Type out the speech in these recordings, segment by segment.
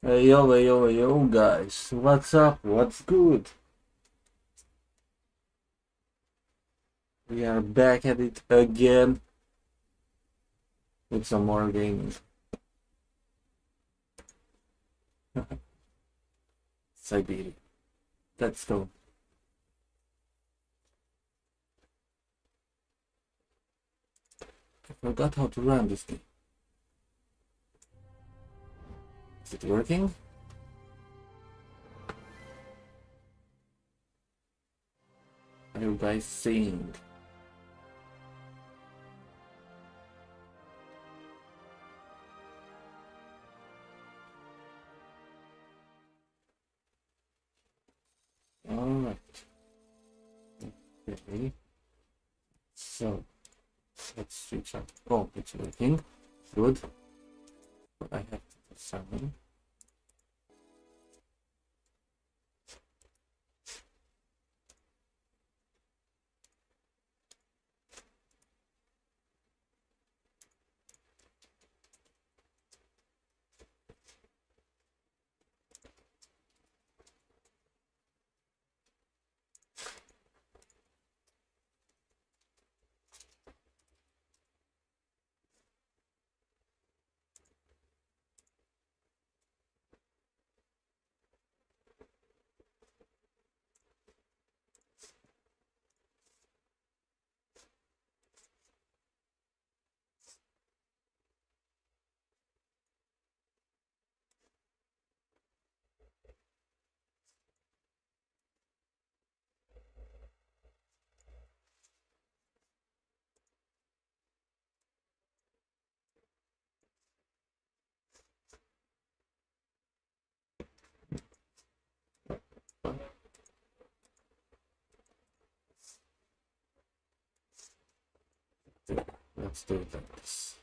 Hey yo, guys. What's up? What's good? We are back at it again with some more gaming. Syberia. Let's go. I forgot how to run this game. Is it working? Are you guys seeing? Alright. Okay. So, let's switch up. Oh, it's working. Good. But I have to do something. Let's do it like this.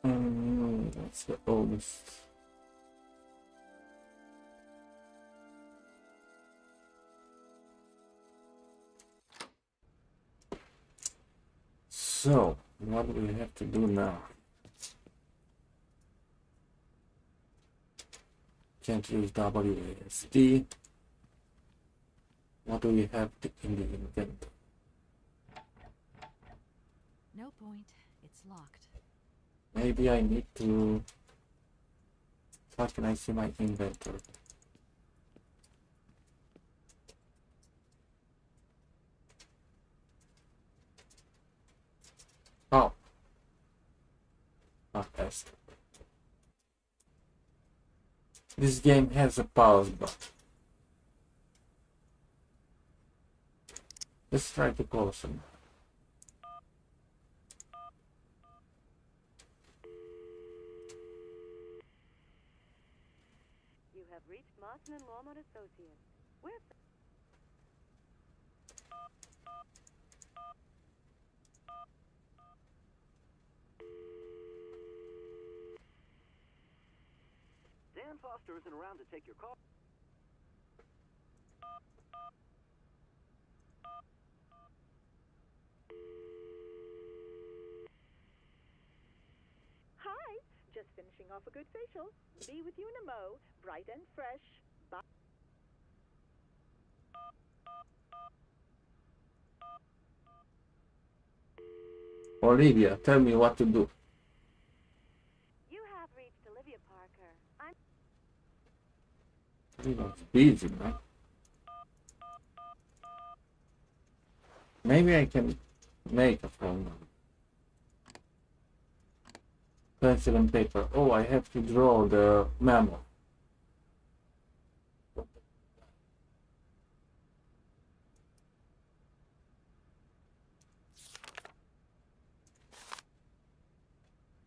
That's the oldest. So, what do we have to do now? Can't use WASD. What do we have in the inventory? No point. It's locked. Maybe I need to. How can I see my inventory? Oh, yes. This game has a pause button. Let's try to close some. You have reached Mawson and Walmart Associates. We're Dan Foster isn't around to take your call. Hi! Just finishing off a good facial. Be with you in a mo, bright and fresh. Bye. Olivia, tell me what to do. You have reached Olivia Parker. I'm Olivia's busy, man. Maybe I can make a phone number. Pencil and paper. Oh, I have to draw the memo.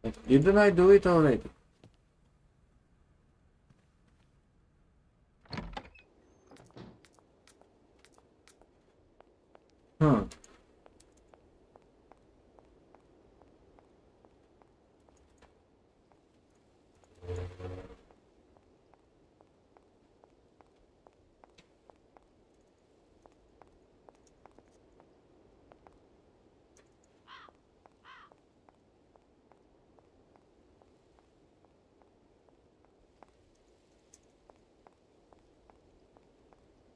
I Didn't I do it already? Hmm.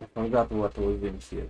I forgot what was in here.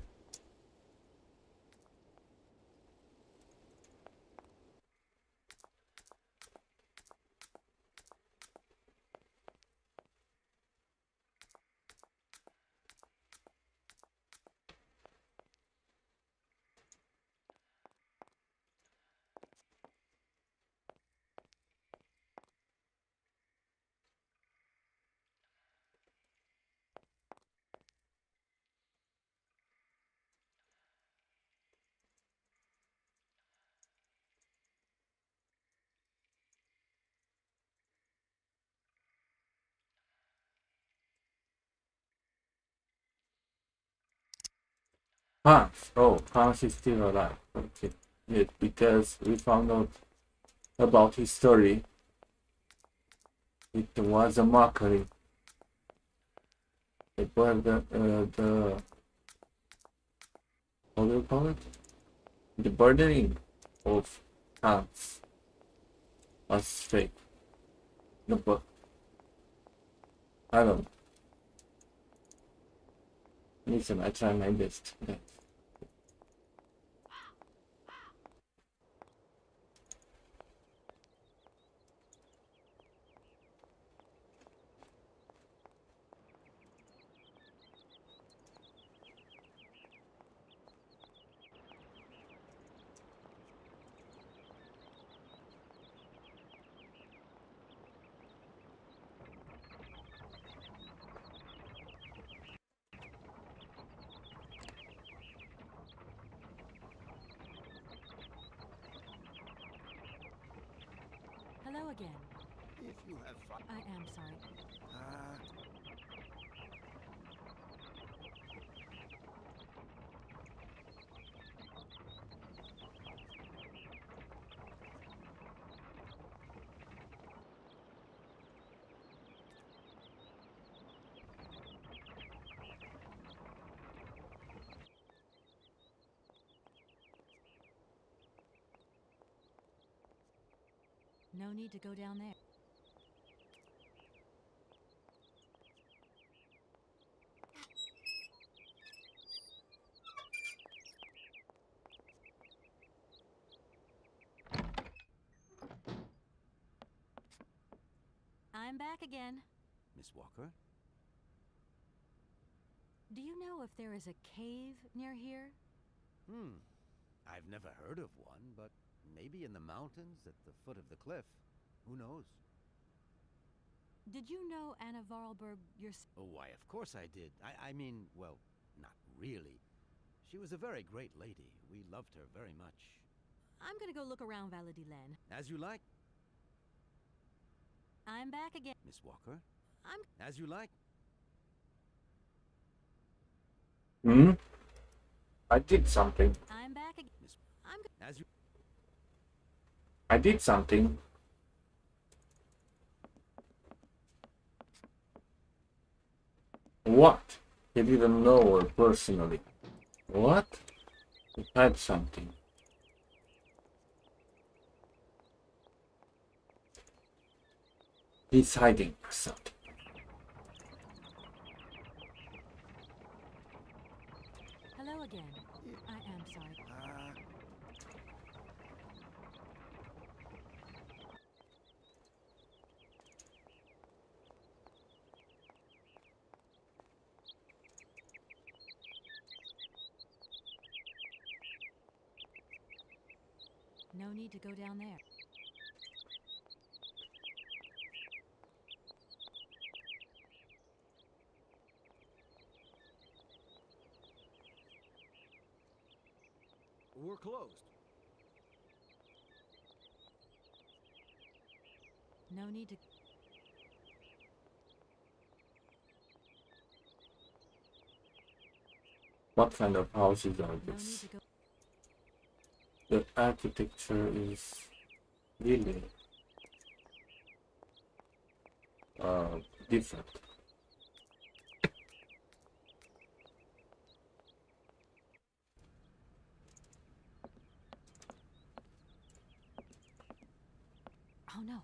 Hans. Oh, Hans is still alive. Okay. Yes, because we found out about his story. It was a mockery. The how do you call it? The burdening of Hans was fake. No, but I don't know. Listen, I try my best. Okay. Hello again. If you have fun. I am sorry. No need to go down there. I'm back again. Miss Walker? Do you know if there is a cave near here? I've never heard of one, but maybe in the mountains at the foot of the cliff. Who knows? Did you know Anna Varlberg Oh, why, of course I did. I mean, well, not really. She was a very great lady. We loved her very much. I'm gonna go look around Valadilen. As you like, I'm back again. Miss Walker. I'm... As you like. Hmm? I did something. I'm back again. Miss... I'm... As you... I did something. What? He didn't know her personally. What? He had something. He's hiding something. Hello again. I am sorry. No need to go down there. We're closed. No need to. What kind of houses are No need these? to go. The architecture is really different. Oh no.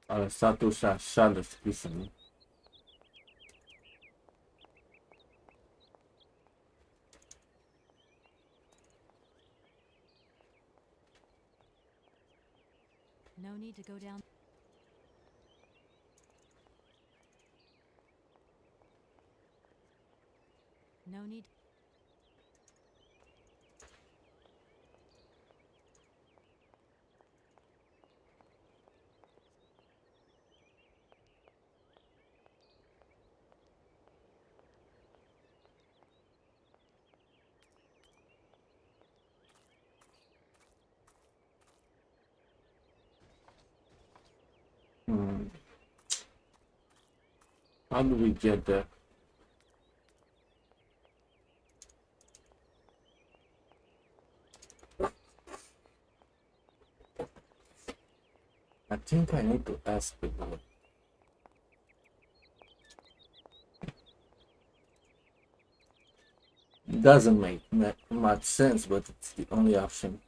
Ale statusza szale wpisany. No need to go down. No need. Hmm. How do we get there? I think I need to ask people. It doesn't make much sense, but it's the only option.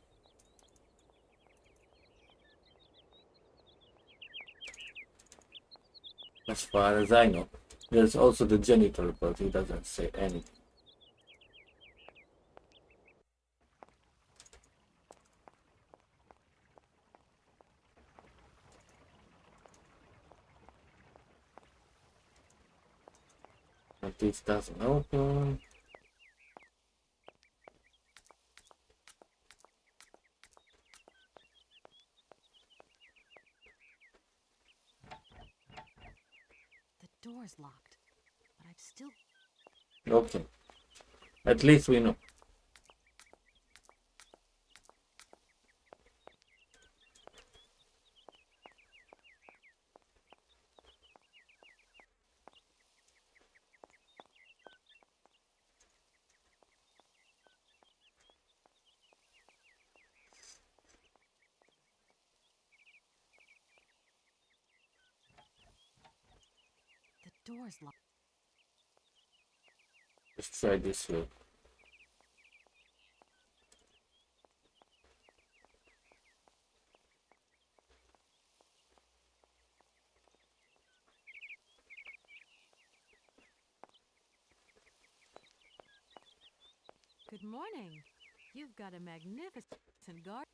As far as I know. There's also the janitor, but he doesn't say anything. But this doesn't open. The door's locked, but I've still. Okay. At least we know. The door's locked. Let's try this way. Good morning. You've got a magnificent garden.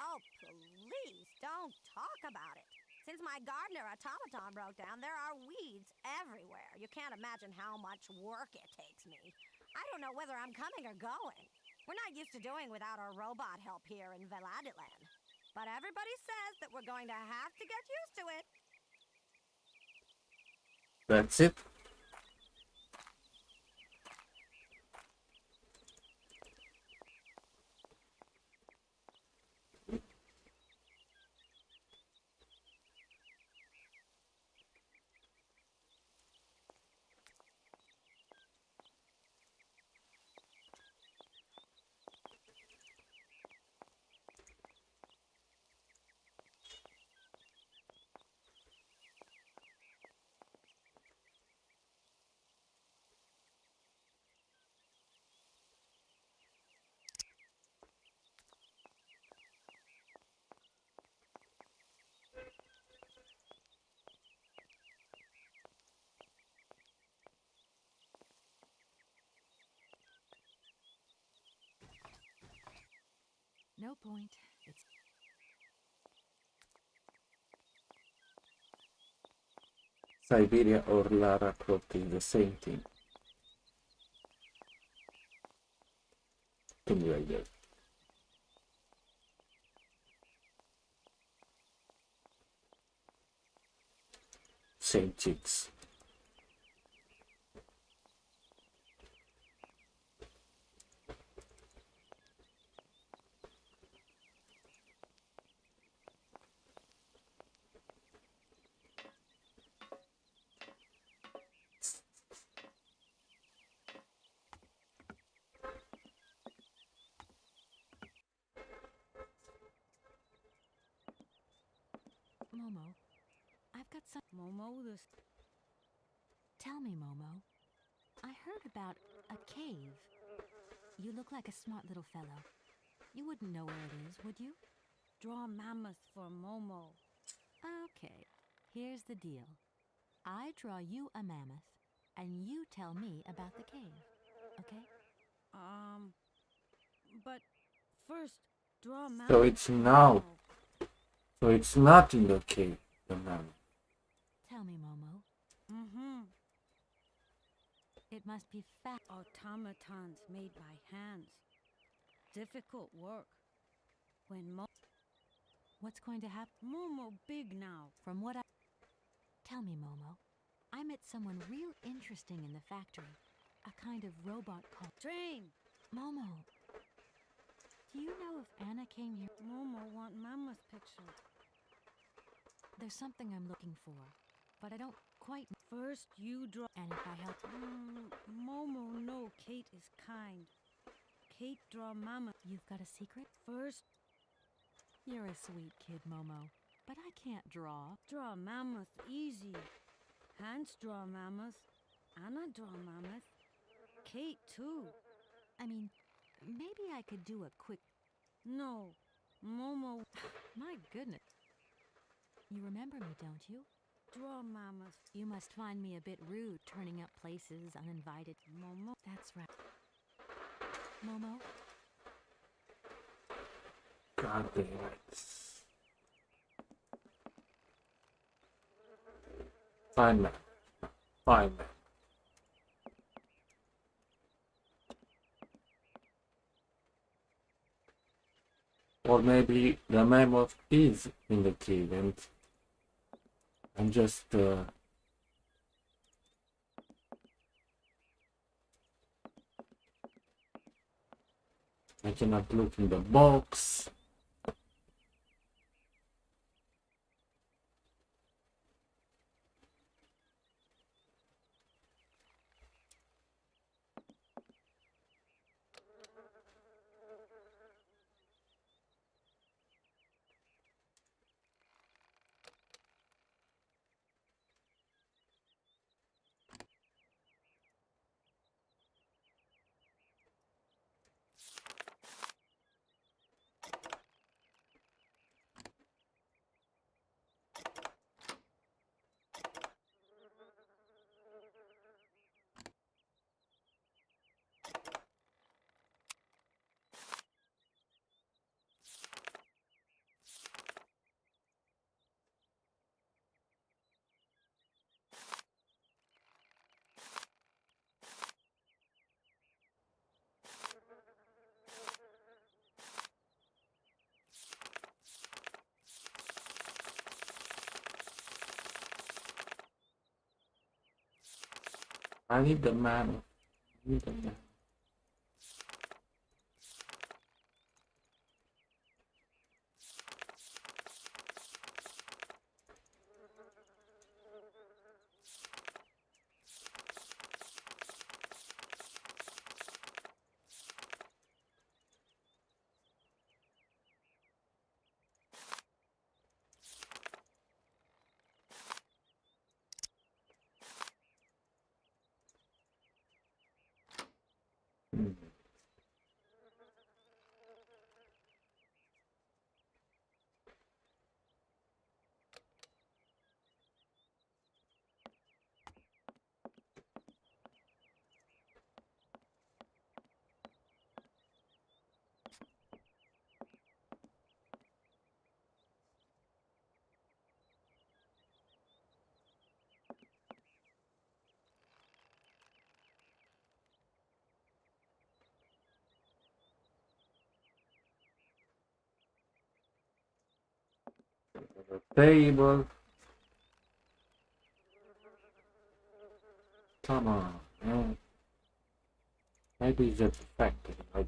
Oh, please don't talk about it. Since my gardener automaton broke down, there are weeds everywhere. You can't imagine how much work it takes me. I don't know whether I'm coming or going. We're not used to doing without our robot help here in Veladiland. But everybody says that we're going to have to get used to it. That's it. No point. It's Syberia or Lara Croft is the same thing. Thing like that. Same chicks. Momo. I've got some. Momo, this. Tell me, Momo. I heard about a cave. You look like a smart little fellow. You wouldn't know where it is, would you? Draw mammoth for Momo. Okay. Here's the deal. I draw you a mammoth, and you tell me about the cave. Okay? But first, draw mammoth. So it's now. So it's not in the cave, the man. Tell me, Momo. Mm-hmm. It must be fat. Automatons made by hands. Difficult work. When What's going to happen? Momo big now. From what I... Tell me, Momo. I met someone real interesting in the factory. A kind of robot called... Train. Momo. Do you know if Anna came here? Momo want mammoth picture. There's something I'm looking for, but I don't quite... First you draw. And if I help... Momo no, Kate is kind. Kate draw mammoth. You've got a secret? First, You're a sweet kid, Momo. But I can't draw. draw mammoth easy. Hans draw mammoth. Anna draw mammoth. Kate too. I mean, maybe I could do a quick... No, Momo My goodness. You remember me, don't you? draw mammoth. You must find me a bit rude, turning up places uninvited. Momo. That's right. Momo, God damn it. Fine man. Fine man. Or maybe the mammoth is in the cave and I'm just I cannot look in the box. I need the mammoth. I need the mammoth. Table. Come on, man. Maybe it's just a factory.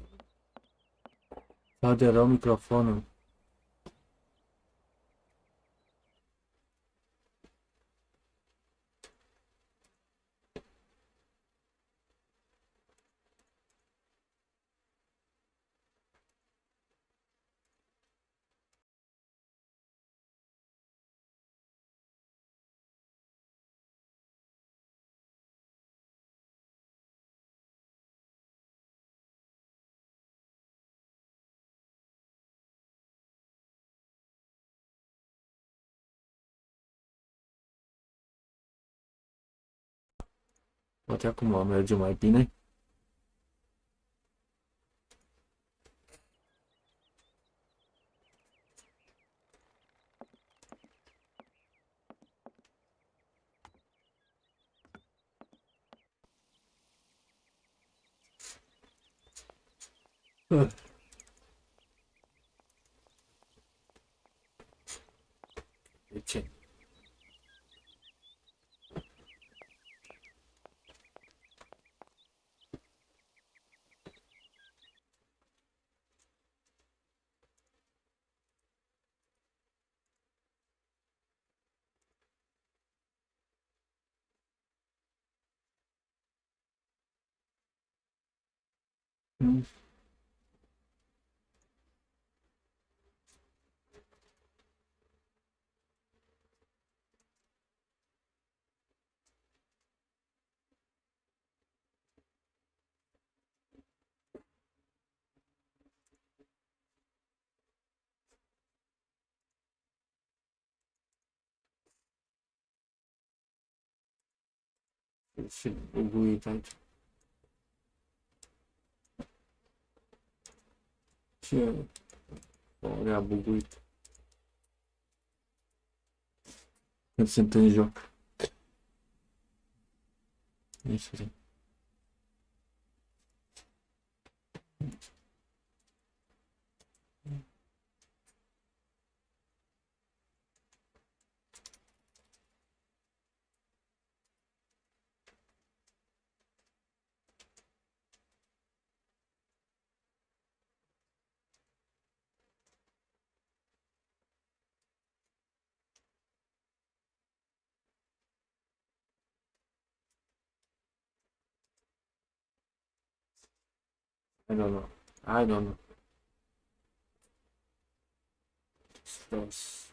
Sau de rău microfonul. Poate acum va merge mai bine. De ce? Și buguit aici. Ce? Ori a buguit. Când sunt în joc. Nu știu. I don't know. I don't know. Stos.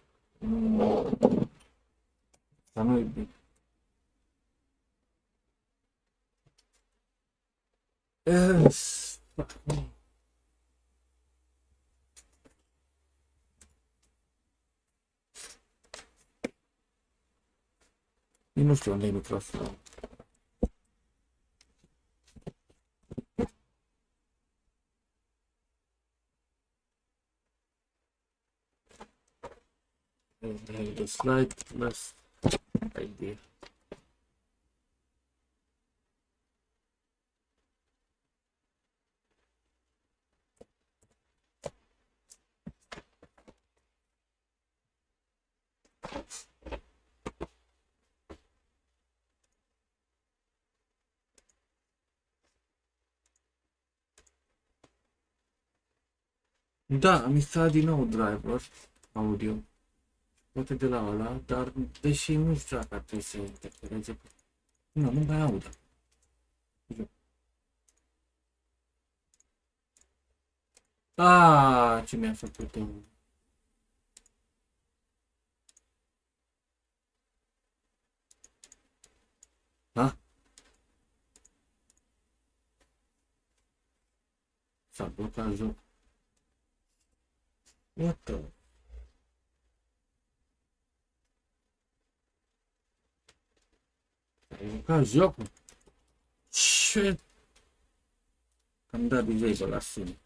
Dar nu e bine. Yes. Eu nu știu unde e microfonul. The slide plus idea. Da, am instalat din nou driver audio. Poate de la ăla, dar deși nu știu dacă ar trebui să interfereze. Nu mai aud. Ce mi-a făcut eu. S-a blocat joc. What the? S-a blocat jocul? Ce? Am dat disable la sine.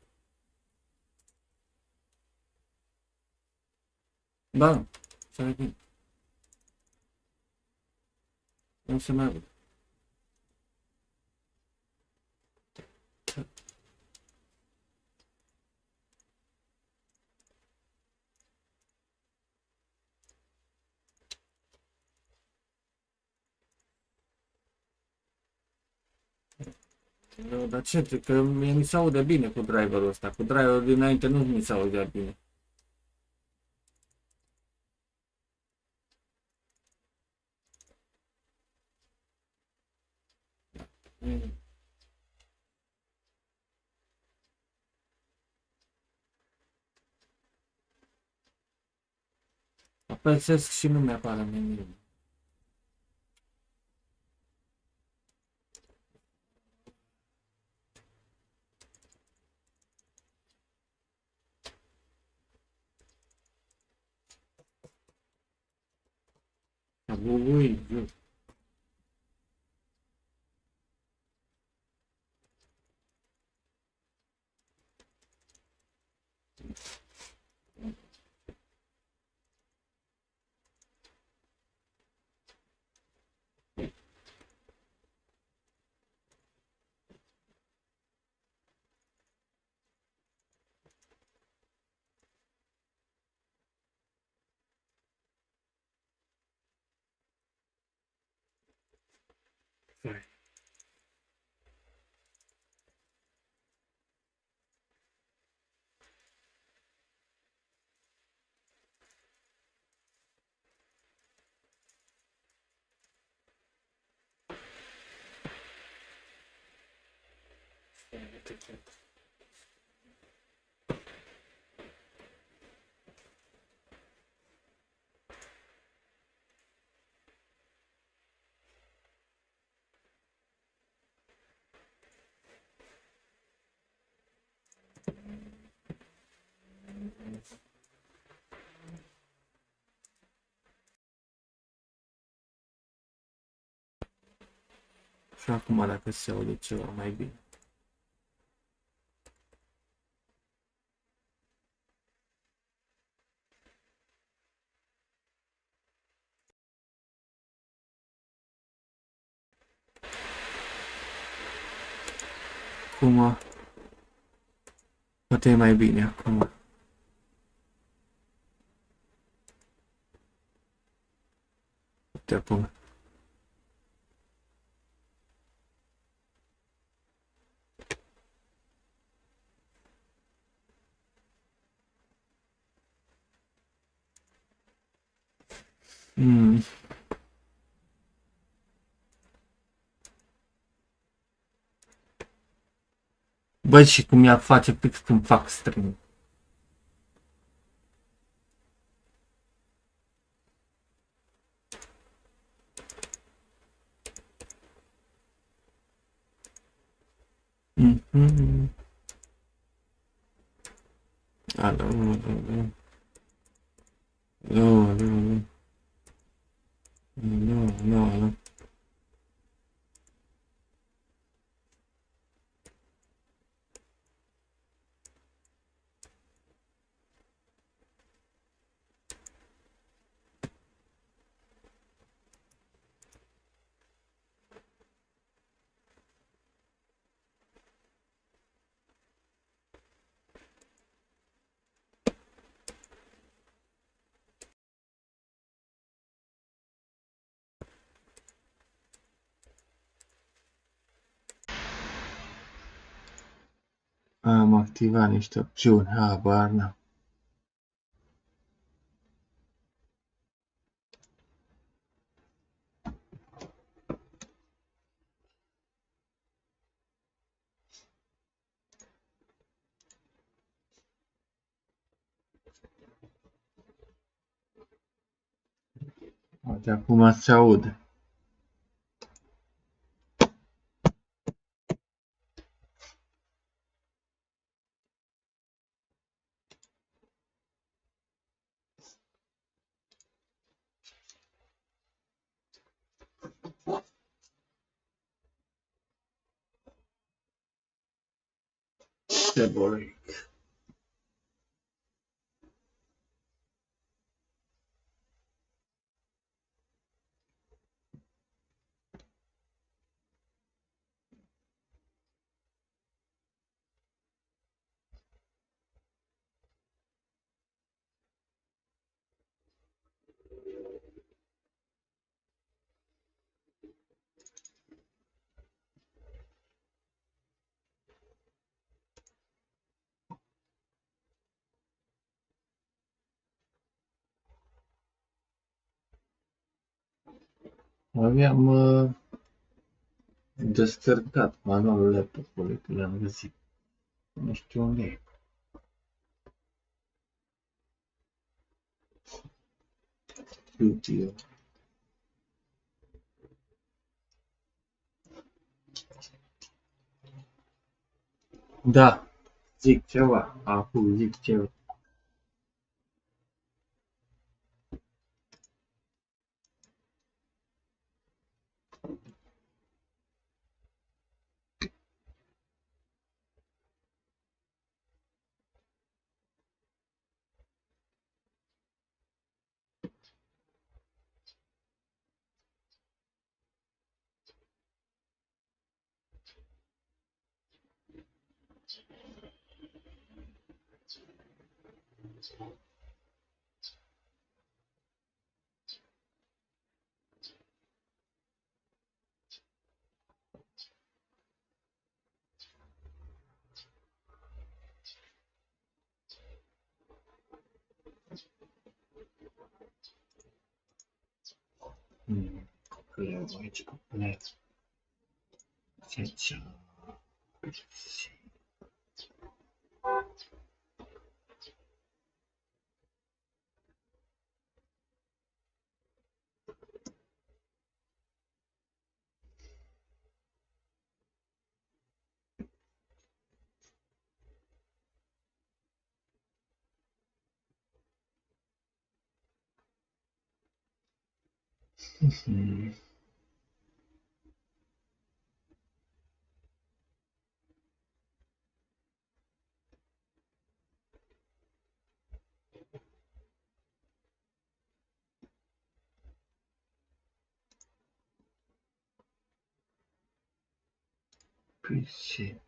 Da, ce-ai bine. Nu se mai aude. Eu, dar ce? Că mie mi se aude bine cu driverul ăsta. Cu driverul dinainte nu mi se audea bine. Mm. Apăsesc și nu mi-apare meniu. Ui, și acum dacă se aude ceva mai bine. Acum, poate e mai bine acum. Uite acum. Mm. Băi, și cum ea face fix când fac stream. Mm-hmm. Alo, alo, alo. Alo, alo, alo. Alo, alo, alo. Am activat niște opțiuni, habar n-am. Poate acum se aude. Syberia. Aveam descărcat manualul laptopului, că l-am găsit. Nu știu unde e. YouTube. Da, zic ceva. Acum zic ceva. Că eu aici cu plec. Ce? PC.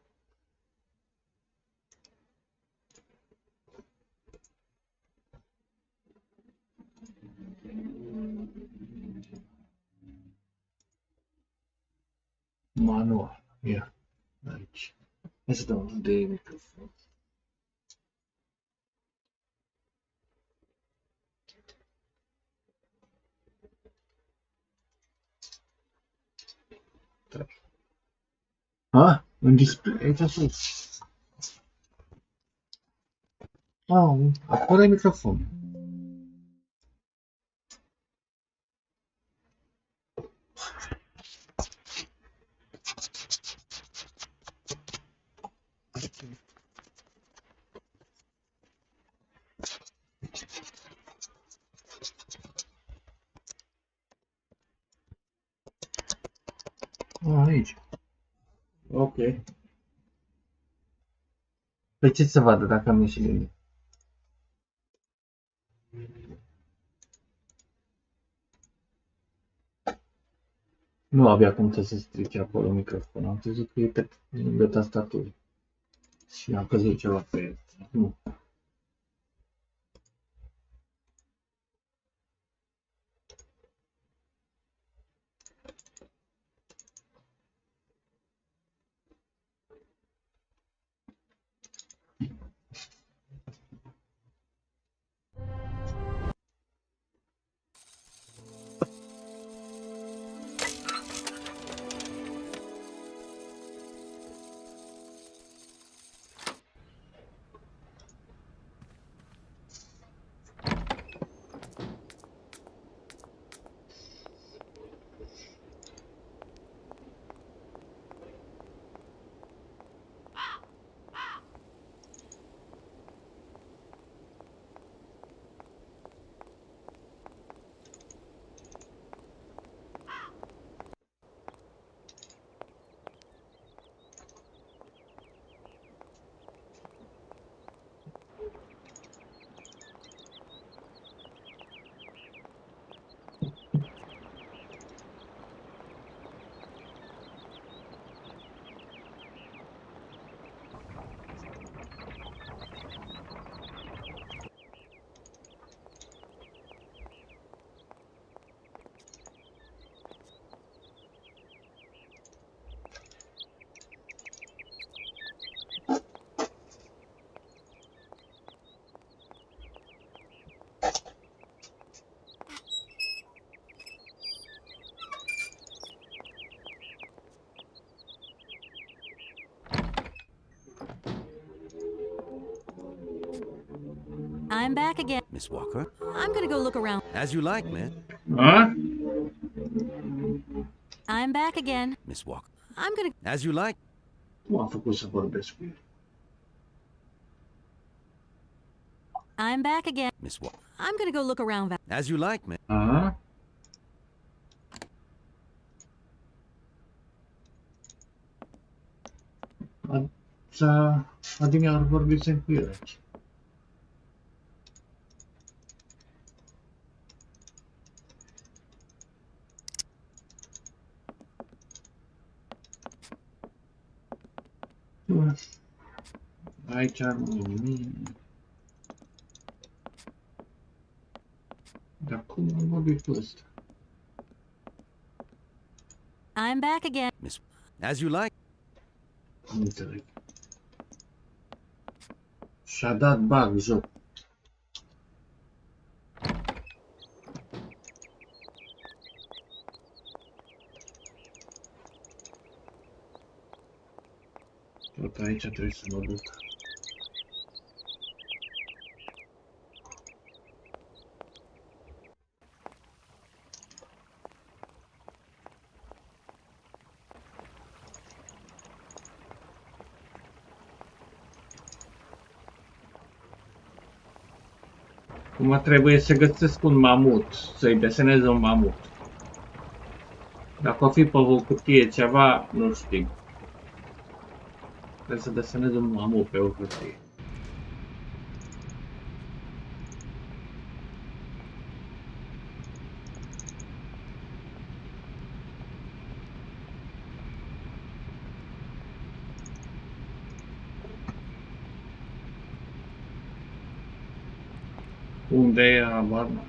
Manual. Ia. Aici. Hai să dau de microfon. Ah, un display. Aici sus. Acolo e microfon. Aici. Ok. Păi ce să vadă dacă am ieșit din... Nu avea cum să se strice acolo microfonul. Am crezut că e pe lângă tastatură. Și am căzut ceva pe el. Nu. I'm back again. Miss Walker? I'm gonna go look around. As you like, miss. A? I'm back again. Miss Walker? I'm gonna... As you like. Cum am făcut să vorbesc cu el? I'm back again. Miss Walker? I'm gonna go look around. As you like, miss. A? Adineauri vorbisem cu el aici. Aici nu e nimic. Dar cum am vorbit cu ăsta? I'm back again. Miss. As you like. Nu înțeleg. Și-a dat bug joc. Tot aici trebuie să mă duc. Acum trebuie să găsesc un mamut, să-i desenez un mamut. Dacă o fi pe o cutie ceva, nu știu. Trebuie să desenez un mamut pe o cutie. Unde e abarna?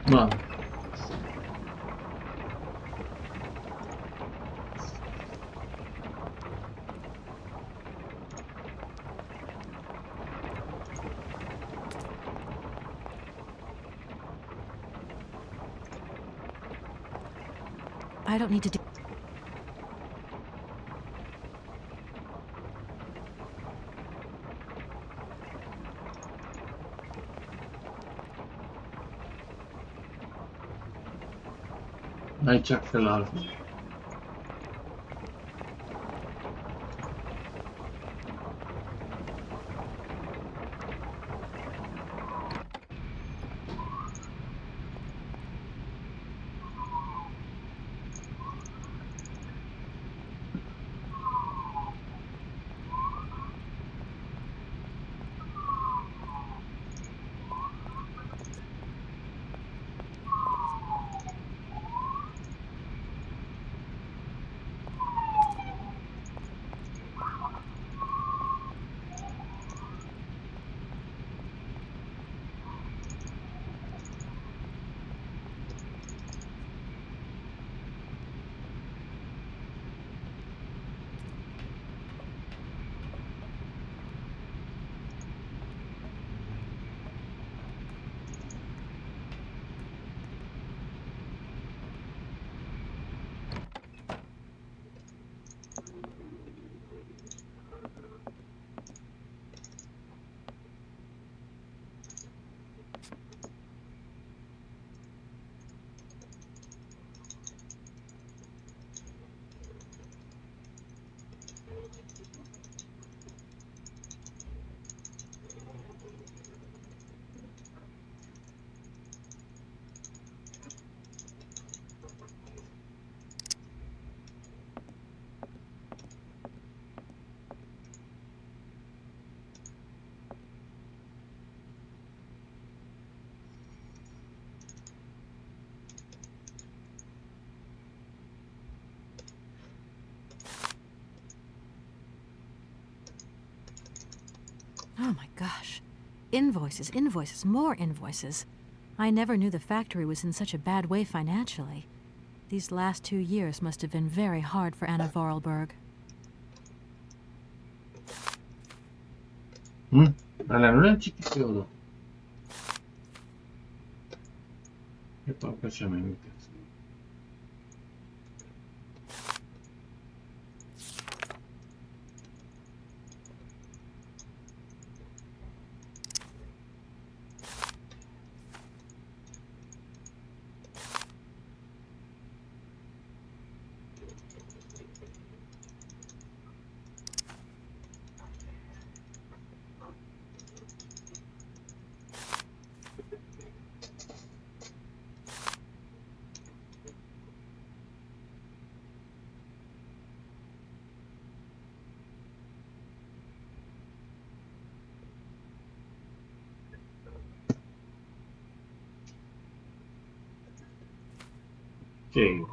Mă. I don't need to do... Aici pe la altă. Oh my gosh. Invoices, invoices, more invoices. I never knew the factory was in such a bad way financially. These last 2 years must have been very hard for Anna Vorarlberg. Alea nu le-am citit eu, da. E parcă cea mai mică. Ok.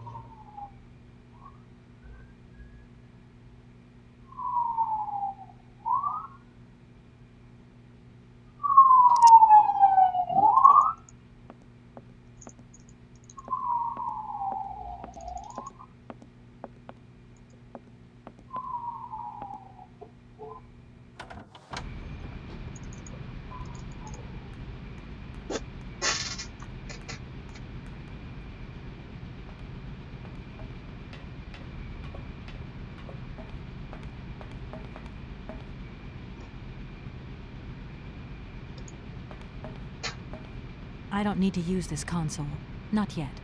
I don't need to use this console. Not yet.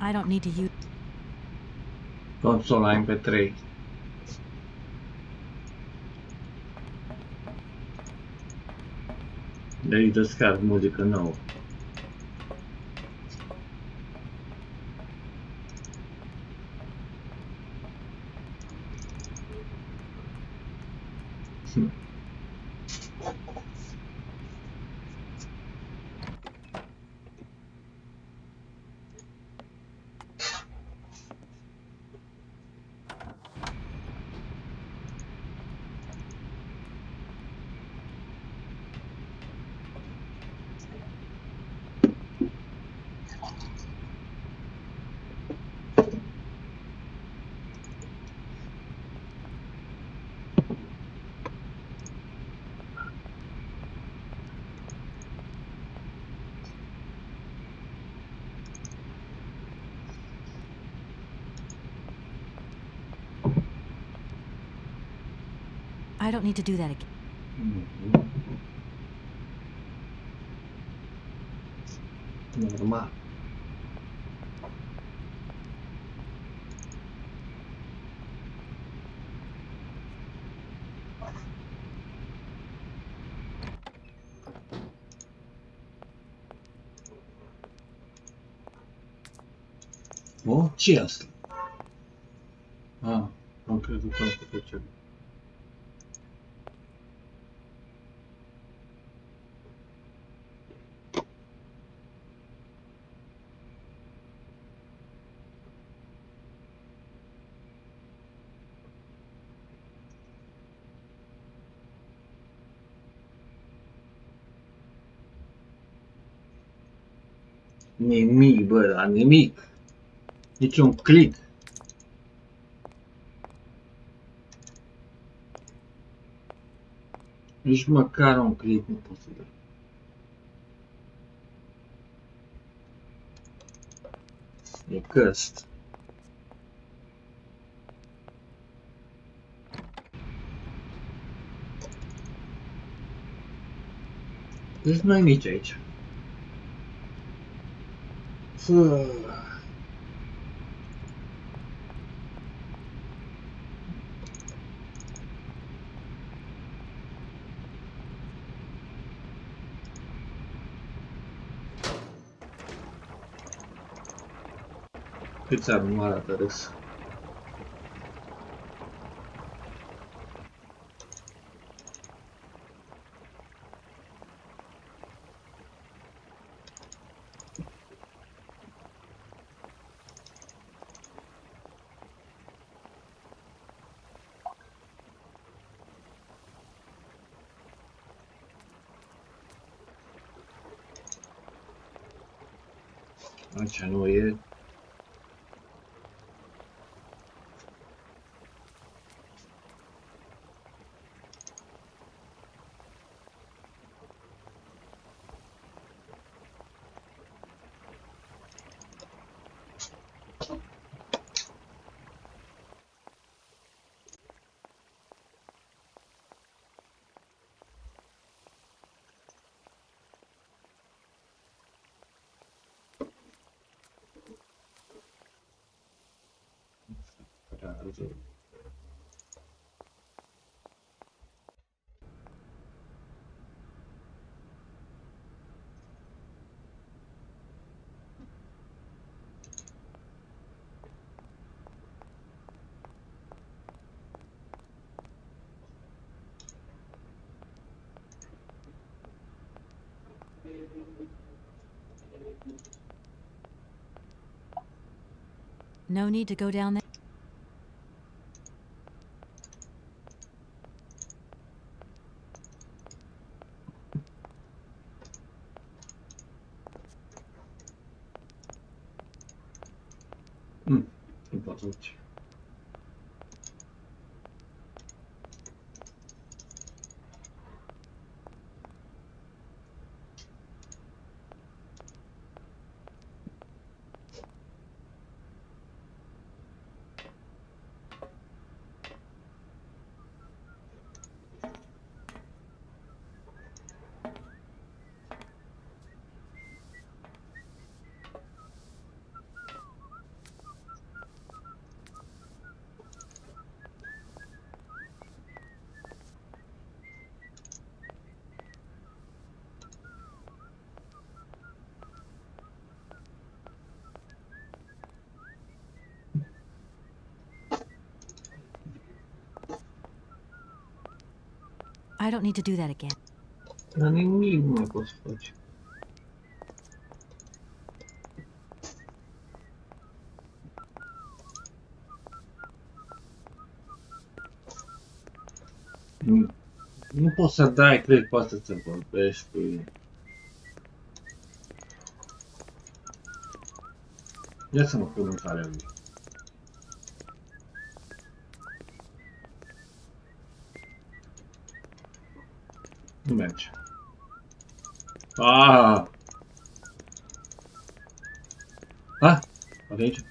I don't need to use. Consola MP3. De aici descarc muzică nouă. I don't need to do that again. Normal. O, ce asta? Am crezut că am făcut ceva. Nimic, bă, la nimic. Nici un click. Nici măcar un click nu pot să dau. E căst. Deci nu e nici aici. Câți ar nu arată râs. C'è noi. No need to go down there. Un po' tutti. I don't need to do that again. Non enigma posso fare. Non posso andare qui il posto per pesco. Adesso non può fare lì. Invece. Ah! Ah! Adesso.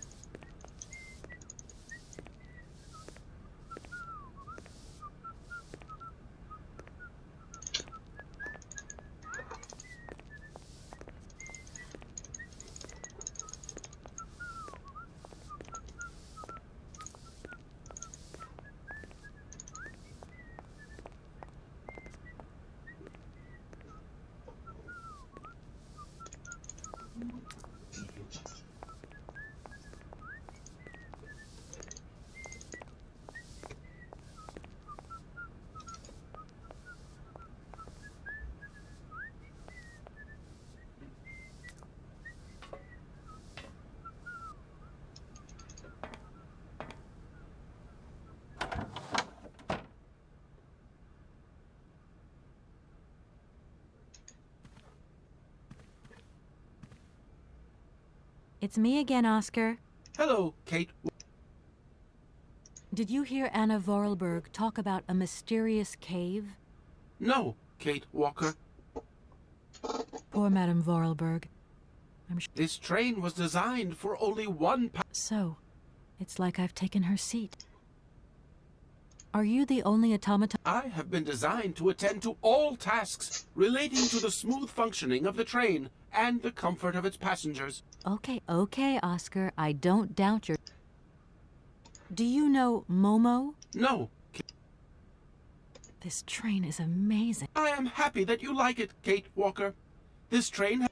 It's me again, Oscar. Hello, Kate. Did you hear Anna Vorarlberg talk about a mysterious cave? No, Kate Walker. Poor Madame Vorarlberg. I'm sure. This train was designed for only one So, it's like I've taken her seat. Are you the only automaton? I have been designed to attend to all tasks relating to the smooth functioning of the train and the comfort of its passengers. Okay, Oscar. I don't doubt your... Do you know Momo? No, This train is amazing. I am happy that you like it, Kate Walker. This train...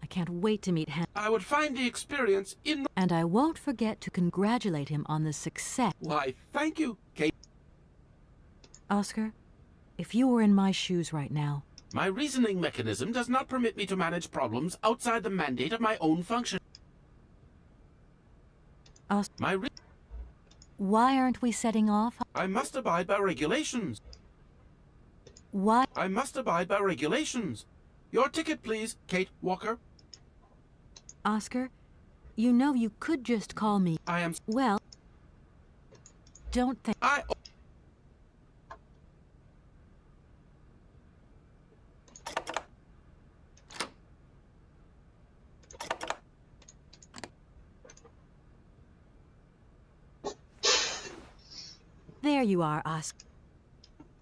I can't wait to meet him. I would find the experience in... And I won't forget to congratulate him on the success. Why, thank you, Kate. Oscar, if you were in my shoes right now... My reasoning mechanism does not permit me to manage problems outside the mandate of my own function. Why aren't we setting off? I must abide by regulations. Why? I must abide by regulations. Your ticket, please, Kate Walker. Oscar, you know you could just call me. I am... Well, don't think. There you are, Oscar.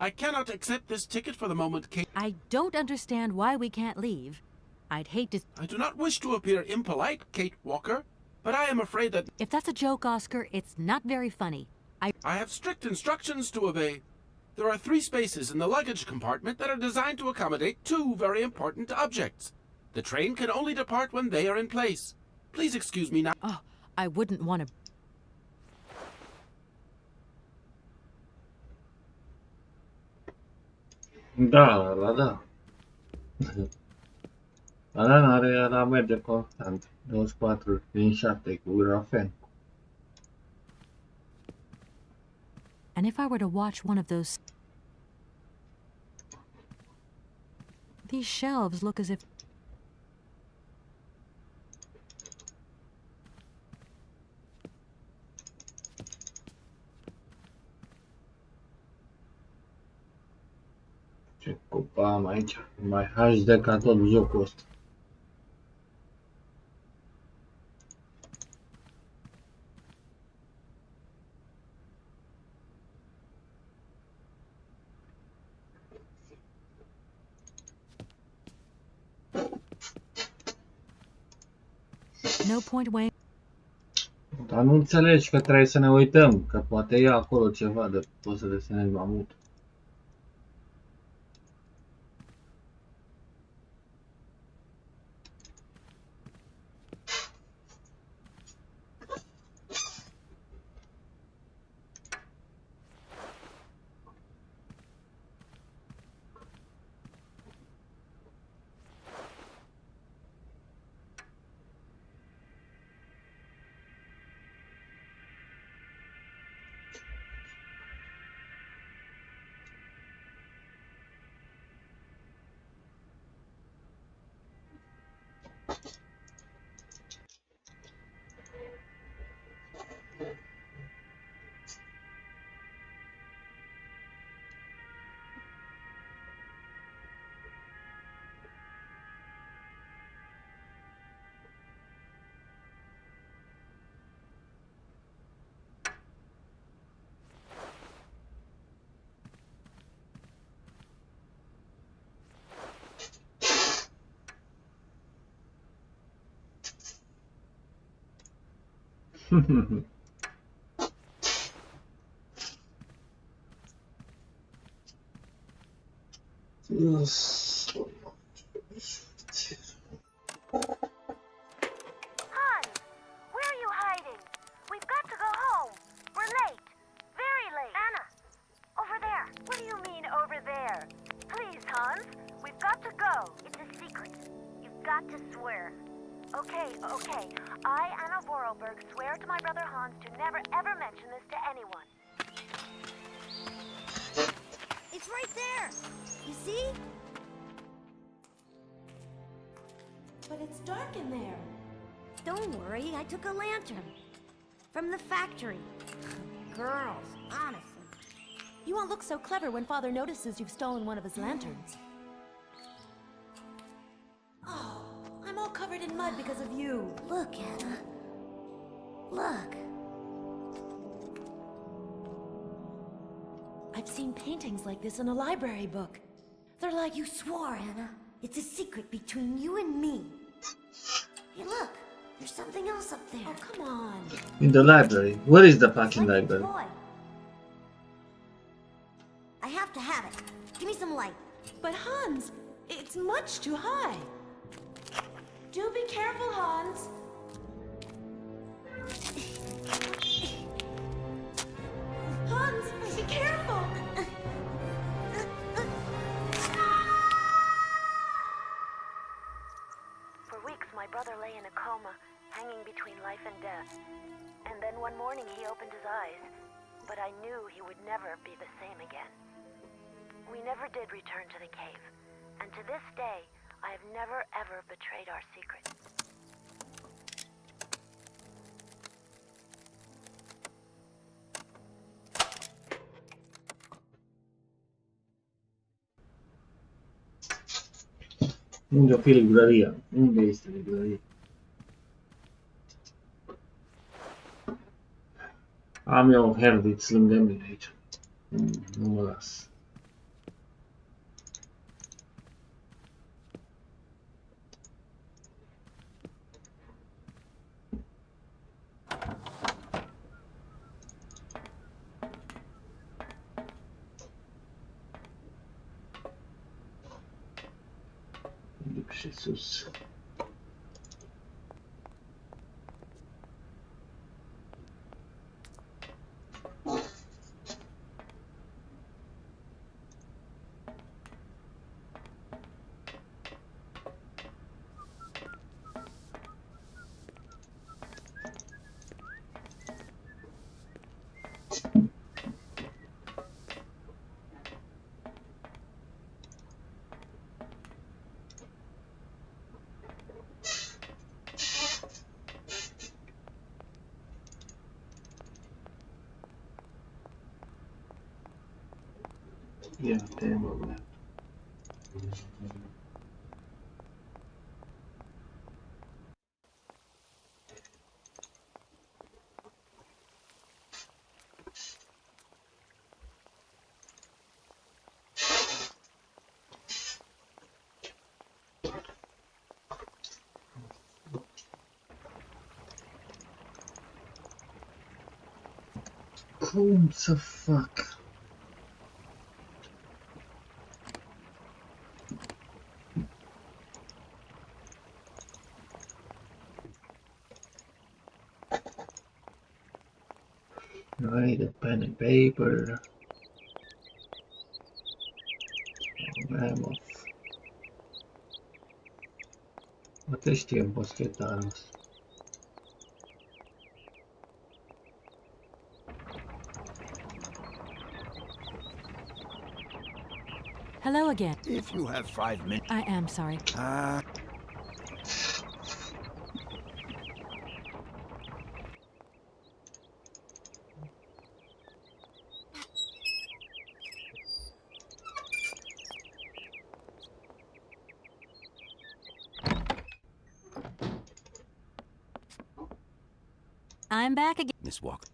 I cannot accept this ticket for the moment, Kate. I don't understand why we can't leave. I'd hate to... I do not wish to appear impolite, Kate Walker, but I am afraid that If that's a joke, Oscar, it's not very funny. I have strict instructions to obey. There are 3 spaces in the luggage compartment that are designed to accommodate 2 very important objects. The train can only depart when they are in place. Please excuse me now. Oh, I wouldn't want to... Da, ăla da. Ăla n-are, ăla merge constant. 24 din 7 cu grafen. And if I were to watch one of those... These shelves look as if... Ce cupa am aici. Mai HD ca tot jocul ăsta. No point weighing... Dar nu înțelegi că trebuie să ne uităm, că poate e acolo ceva de poți să desenezi mai mult. Hans, where are you hiding? We've got to go home. We're late. Very late. Anna, over there. What do you mean, over there? Please, Hans, we've got to go. It's a secret. You've got to swear. Okay. I, Anna Vorarlberg, swear to my brother Hans to never ever mention this to anyone. It's right there. You see? But it's dark in there. Don't worry, I took a lantern. From the factory. Girls, honestly. You won't look so clever when Father notices you've stolen one of his lanterns. Oh, I'm all covered in mud because of you. Look, Anna. Look. I've seen paintings like this in a library book. They're like... You swore, Anna. It's a secret between you and me. Hey, look. There's something else up there. Oh, come on. In the library. Where is the It's fucking like a library? toy. I have to have it. Give me some light. But Hans, it's much too high. Do be careful, Hans. Hans, be careful. For weeks, my brother lay in a coma, hanging between life and death. And then one morning, he opened his eyes. But I knew he would never be the same again. We never did return to the cave. And to this day, I have never ever betrayed our secret. Unde o fi librăria? Unde este librăria? Am eu Herdiț lângă mine aici. Nu mă las. Duc și sus. Ia te mă. Cum să fac? I need a pen and paper. I'm off. Poate știe boschetarul ăsta. Hello again. If you have 5 minutes. I am sorry. I'm back again. Miss Walker.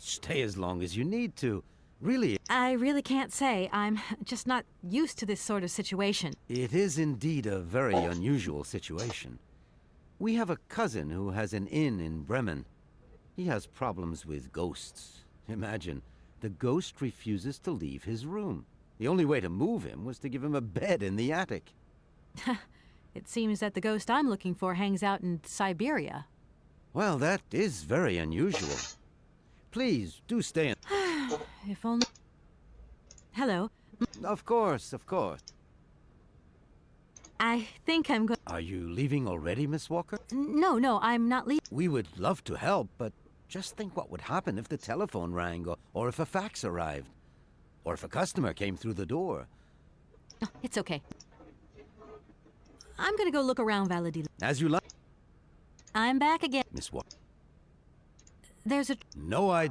Stay as long as you need to. Really, I really can't say. I'm just not used to this sort of situation. it is indeed a very unusual situation. We have a cousin who has an inn in Bremen. He has problems with ghosts. Imagine, the ghost refuses to leave his room. The only way to move him was to give him a bed in the attic. It seems that the ghost I'm looking for hangs out in Syberia. Well, that is very unusual. Please, do stay in. If only... Hello. Of course, of course. I think I'm going... Are you leaving already, Miss Walker? No, I'm not leaving. We would love to help, but just think what would happen if the telephone rang, or if a fax arrived, or if a customer came through the door. It's okay. I'm gonna go look around Valladolid. As you like, I'm back again. Miss Walker. There's a... No,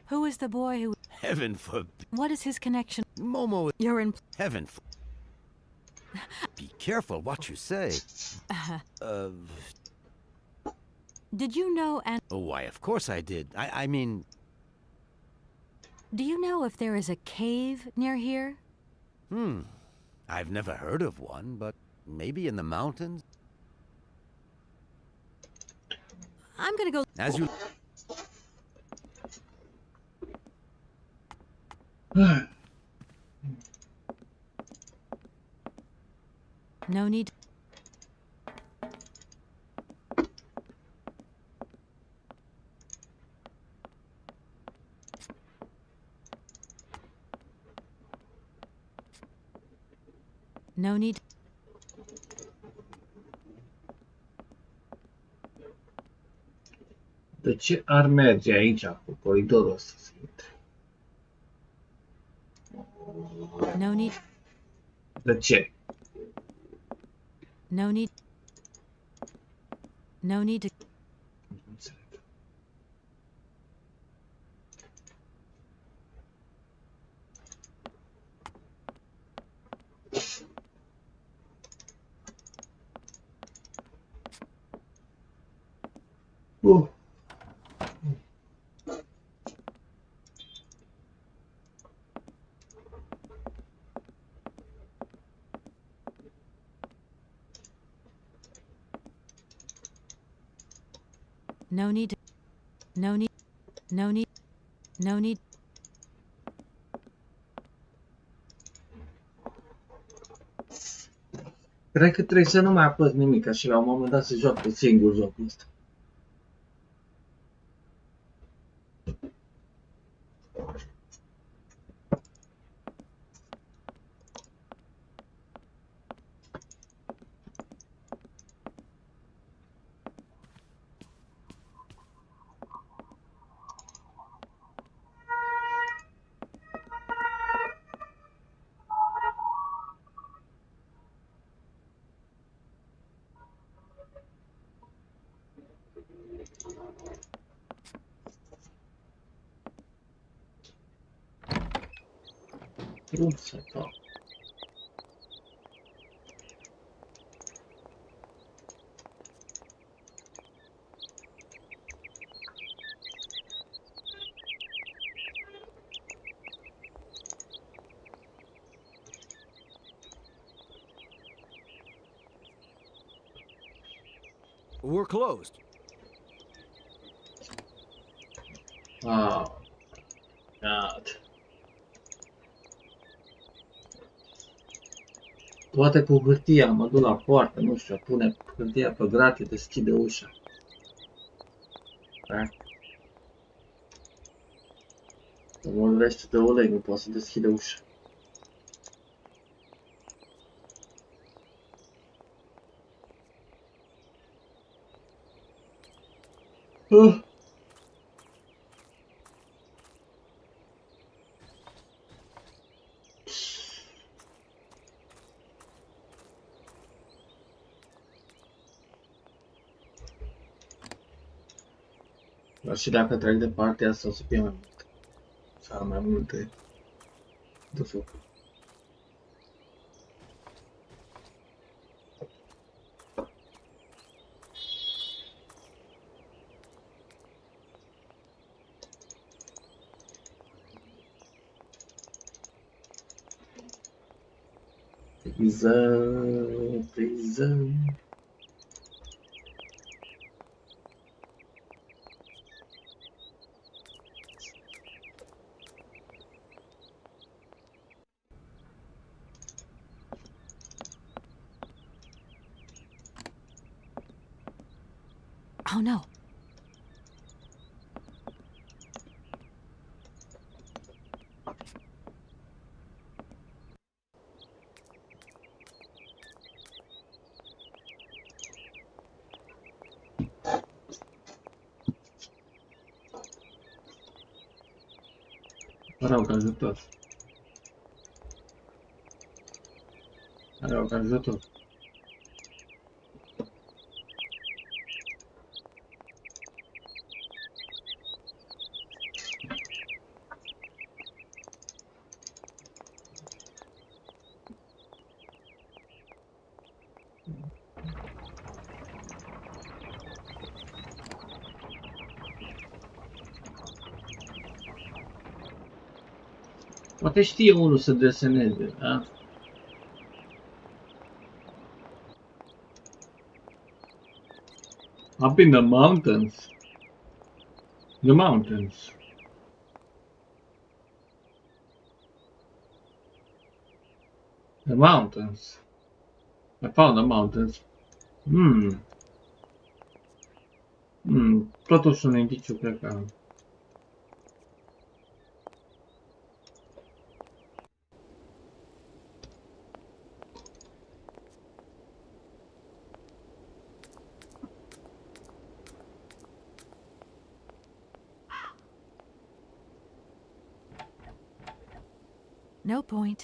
Who is the boy who... Heaven forbid. What is his connection? Momo, You're in... heaven for... Be careful what you say. Did you know and... Oh, why, of course I did. I mean... Do you know if there is a cave near here? I've never heard of one, but maybe in the mountains? I'm gonna go... As you... No need... No need... De ce ar merge aici cu coridorul ăsta să intre? No need... De ce? No need... No need to... Nu înțeleg. Uh. No need to. No need. No need. No need. Cred că trebuie să nu mai apăs nimic și la un moment dat să joacă singur jocul ăsta. Cum să fac? We're closed. Ah, God. Poate cu hârtia, mă duc la poartă, nu știu, pune hârtia pe gratie, deschide ușa. Să vorbește de ulei, nu poate să deschide ușa. Dar și dacă trec de partea asta o să fie mai mult. Sau mai multe de făcut. Prison. Oh no. Mă rog, ajutor. Mă rog, ajutor. Poate știe unul să deseneze, da? Up in the mountains. The mountains. The mountains. I found the mountains. Totuși un indiciu, cred că am. No point.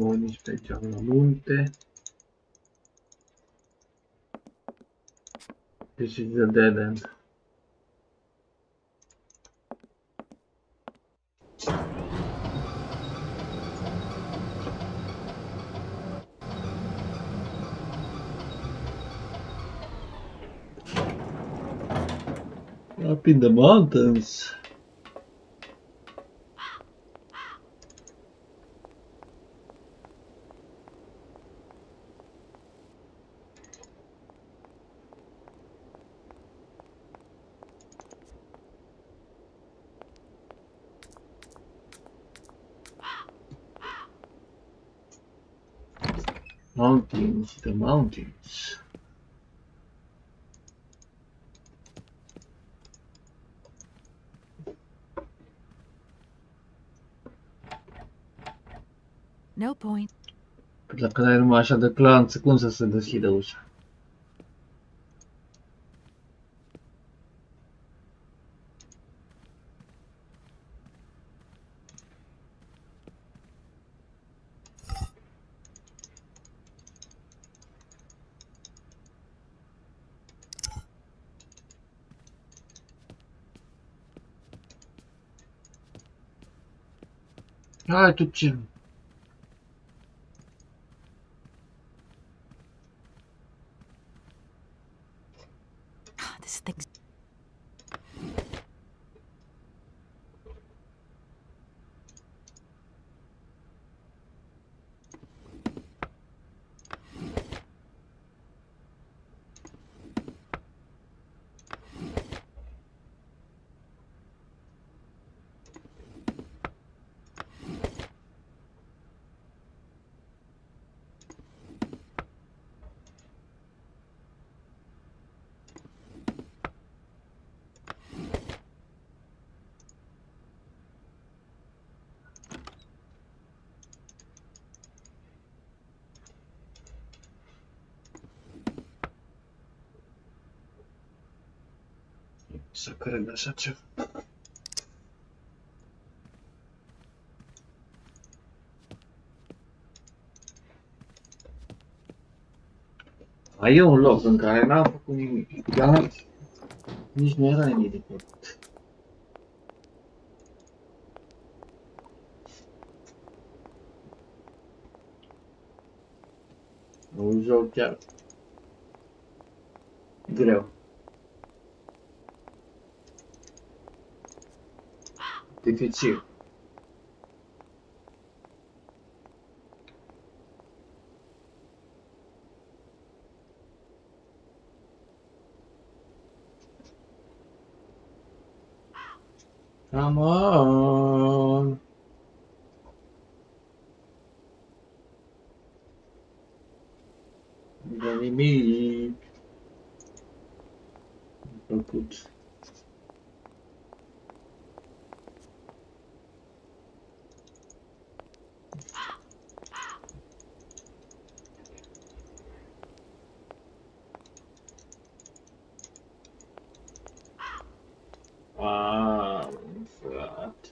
voi nici pe aici la munte. This is a dead end. Up in the mountains. Mountains, the mountains. No point. Dacă n-ai numai așa de clanță, cum să se deschidă ușa? Hai tu ce? This thing's. Să cred așa ceva. Mai e un loc în care n-am făcut nimic, dar nici nu era nimic de făcut. Un joc chiar greu. Dificil. Come on! Nu nimic. Făcut. Frate.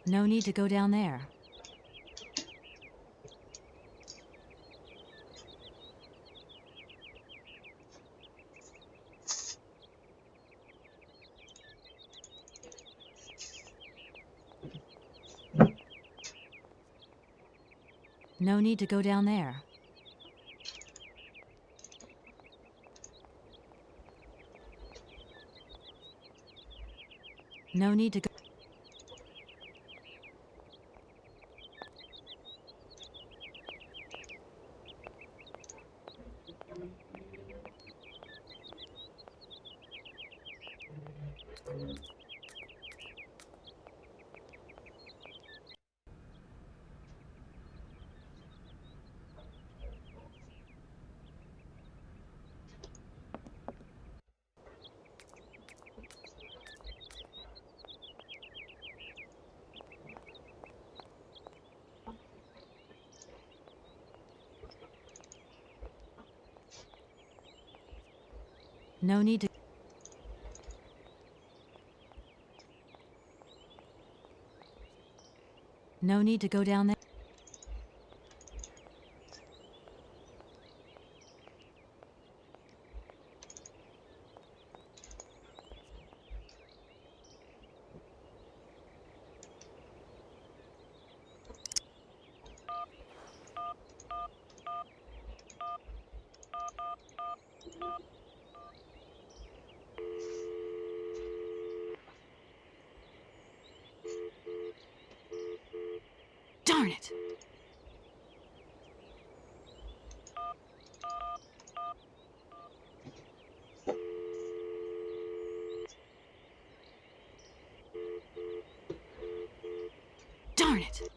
No need to go down there. No need to go down there. No need to go. No need to. No need to go down there. Darn it. Darn it.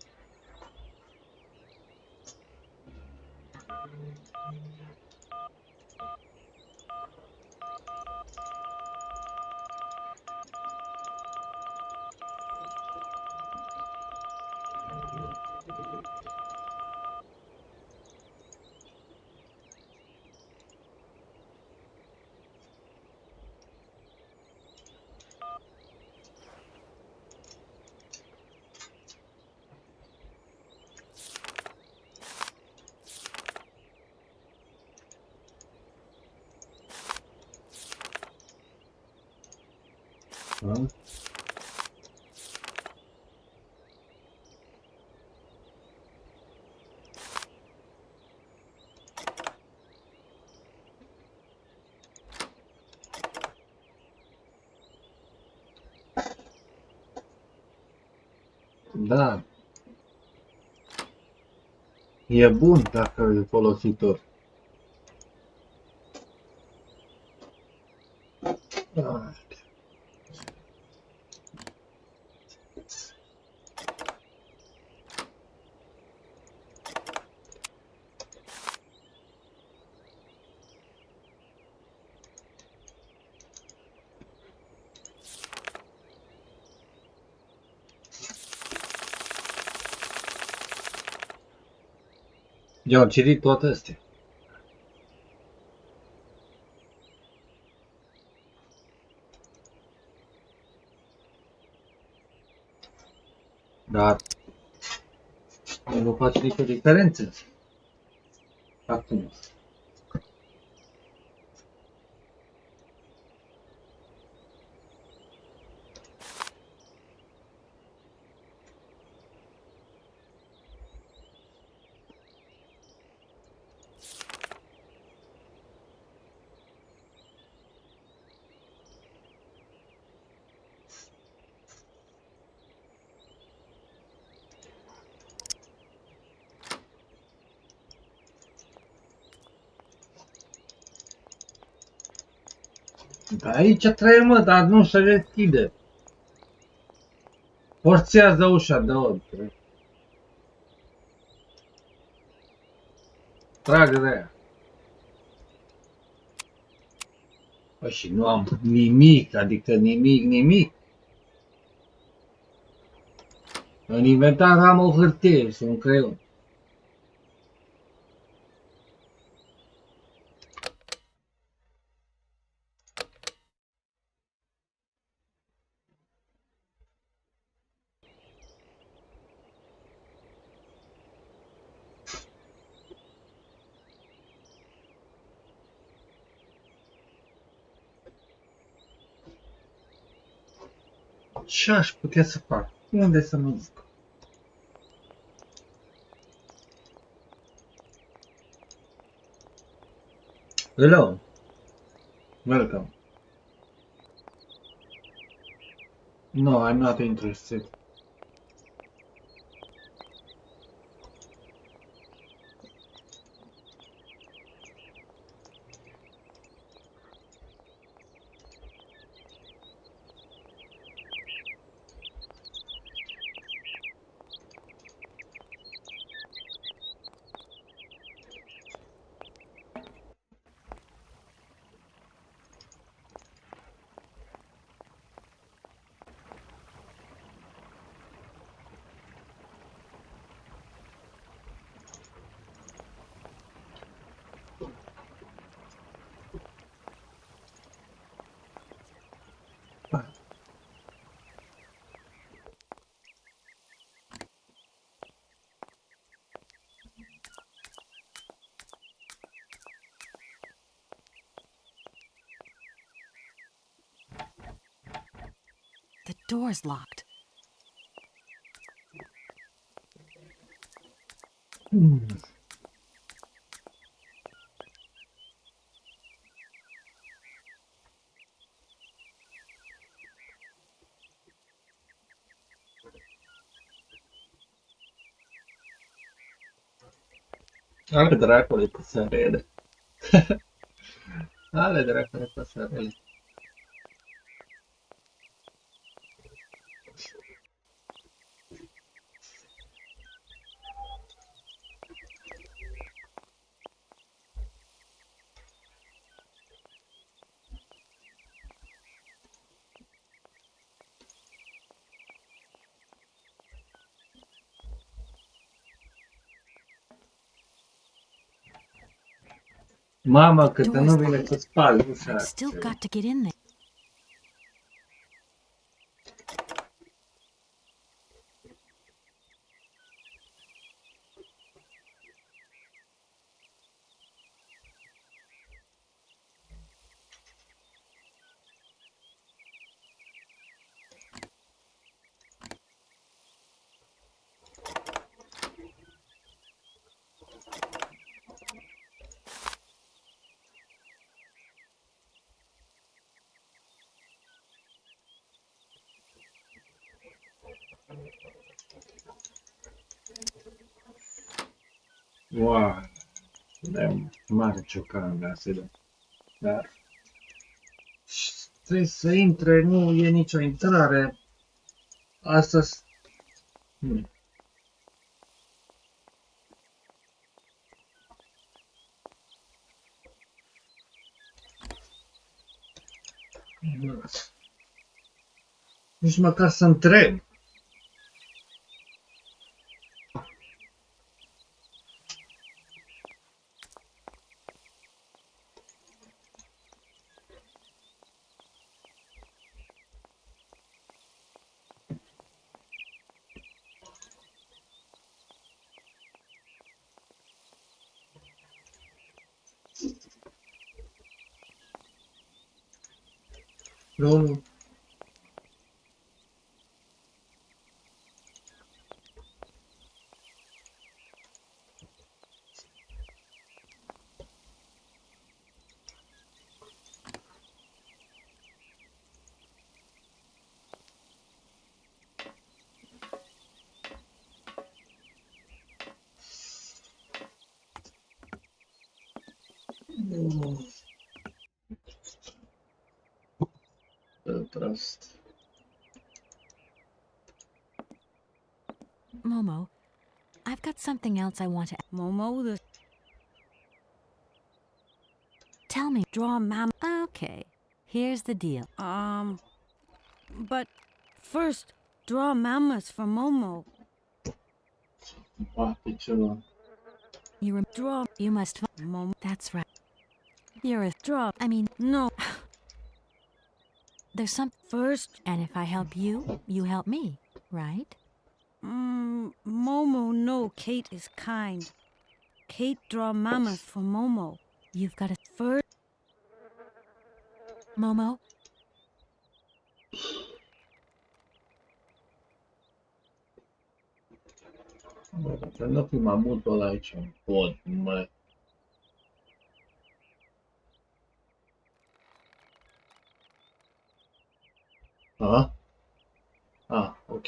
Da? Da. E bun dacă e folositor. Ah. Eu am citit toate astea. Dar nu face nicio diferență. Acum. Aici trăie, mă, dar nu se deschide. Forțează ușa de ori. Trag de aia. Păi și nu am nimic, adică nimic. În inventar am o hârtie și un creion. Ce aș putea să fac? Unde să mă duc? Hello. Welcome. No, I'm not interested. The door's locked. Ale dracule passerelle. Ale dracule passerelle. Mamma, câte Door's nu vine locked. cu spală I've ușa. still got to get in there. Wow, de mare ciocan de asemenea. Dar trebuie să intre, nu e nicio intrare. Asta nici măcar să întreb. Nu, nu. Trust. Momo, I've got something else I want to Momo, the tell me. draw mam. Okay, here's the deal. But first, draw mammoths for Momo. Bate ceva. Draw You must. Momo. That's right. You're a. Draw. I mean, No. there's some. First, And if I help you, you help me, right? Momo, no, Kate is kind. Kate draw mammoth for Momo. You've got to. First, Momo, Bă, dacă nu fi mamutul ăla aici în pod, mă. Aha. Ah, ok.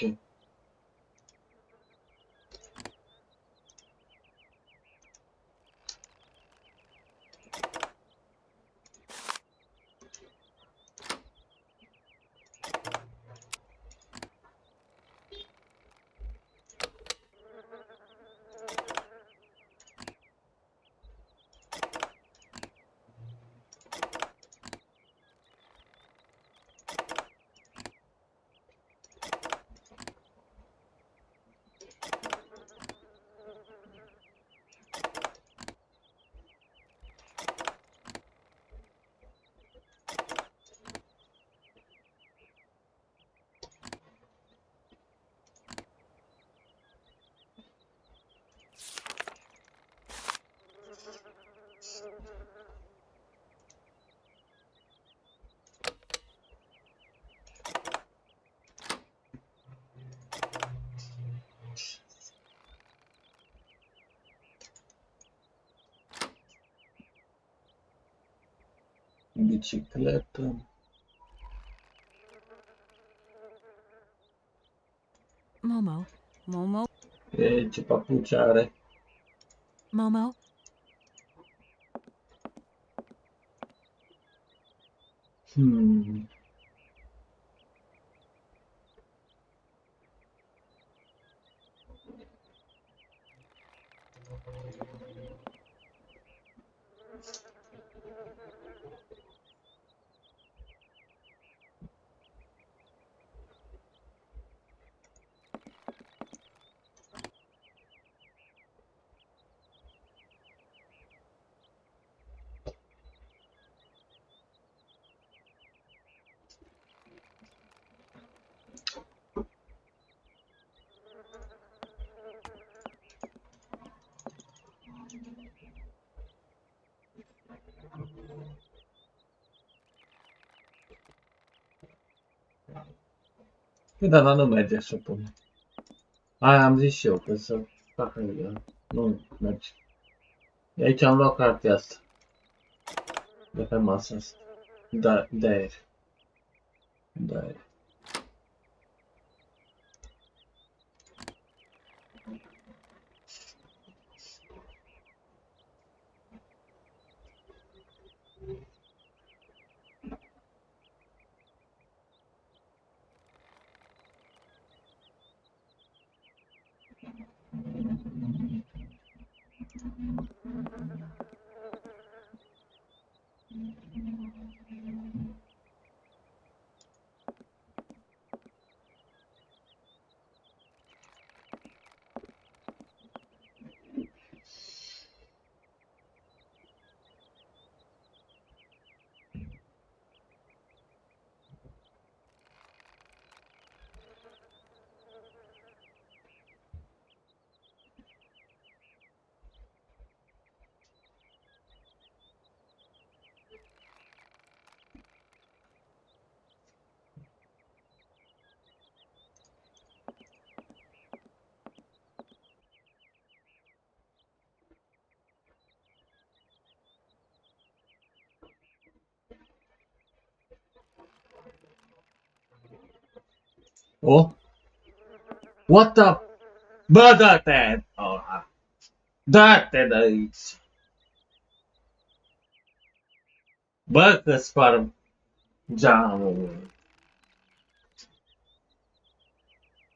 Bicicletă. Momo, Momo, E, ce papuci are. Momo, Hmm. Dar nu merge să pun. Aia am zis și eu, că să facă el. Nu merge. De aici am luat cartea asta. De pe masa asta. Da, de aer. De aer. Oh? What the? Bă, dă-te! Oh, dă-te de aici! Bă, că spar geamul!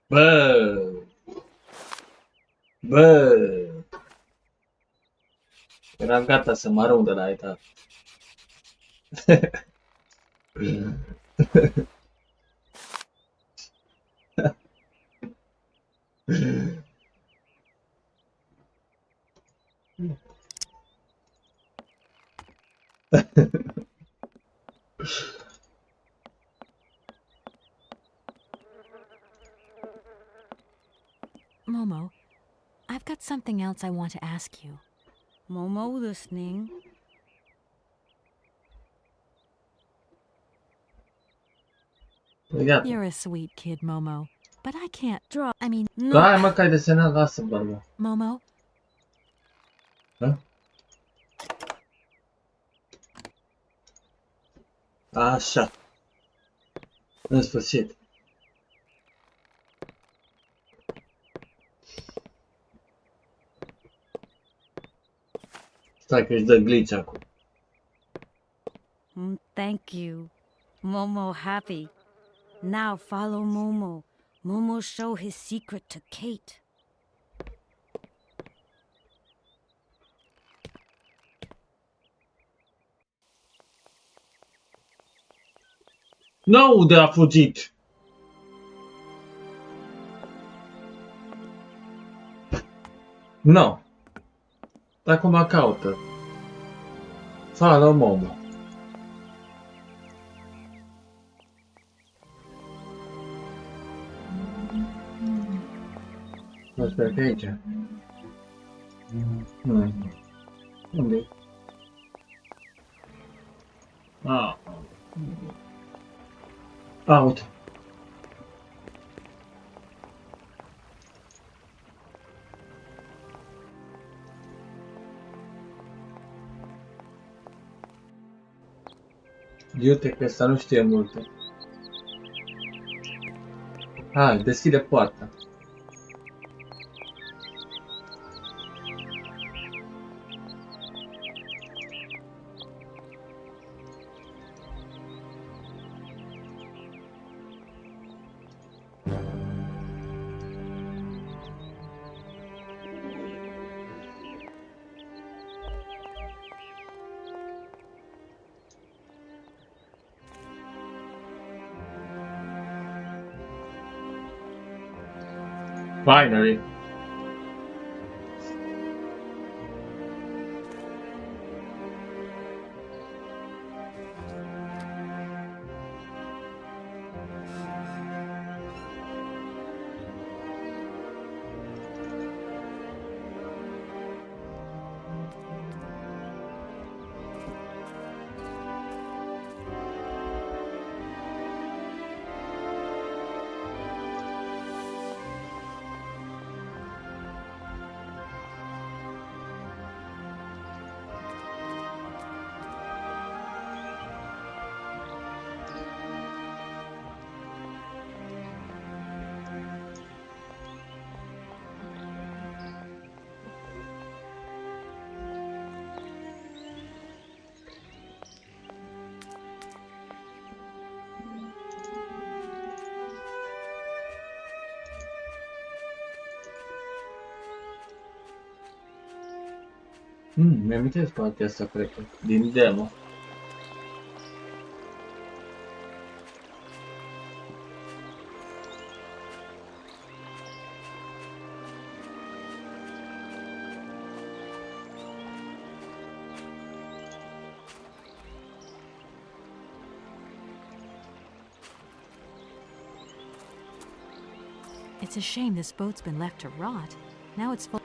Bă! Bă! Eram gata să mă arunc de la etaj. Momo, I've got something else I want to ask you. Momo listening. Gata. You're a sweet kid, Momo, but I can't Draw. I mean, No. Hai mă, că ai desenat, lasă, bă. Momo, Da? Așa. În sfârșit. Stai că își dă glitch acum. Thank you. Momo happy. Now follow Momo. Momo show his secret to Kate. Nu, de a fugit. Nu. Acum mă caută. Follow Momo. Nu sper că e aici. Nu. Unde? Ah. Ah, uite. Iute că ăsta nu știe multe. Hai, deschide poarta. Finally. Mi amite podcast cred că. Din demo. It's a shame this boat's been left to rot. Now it's full.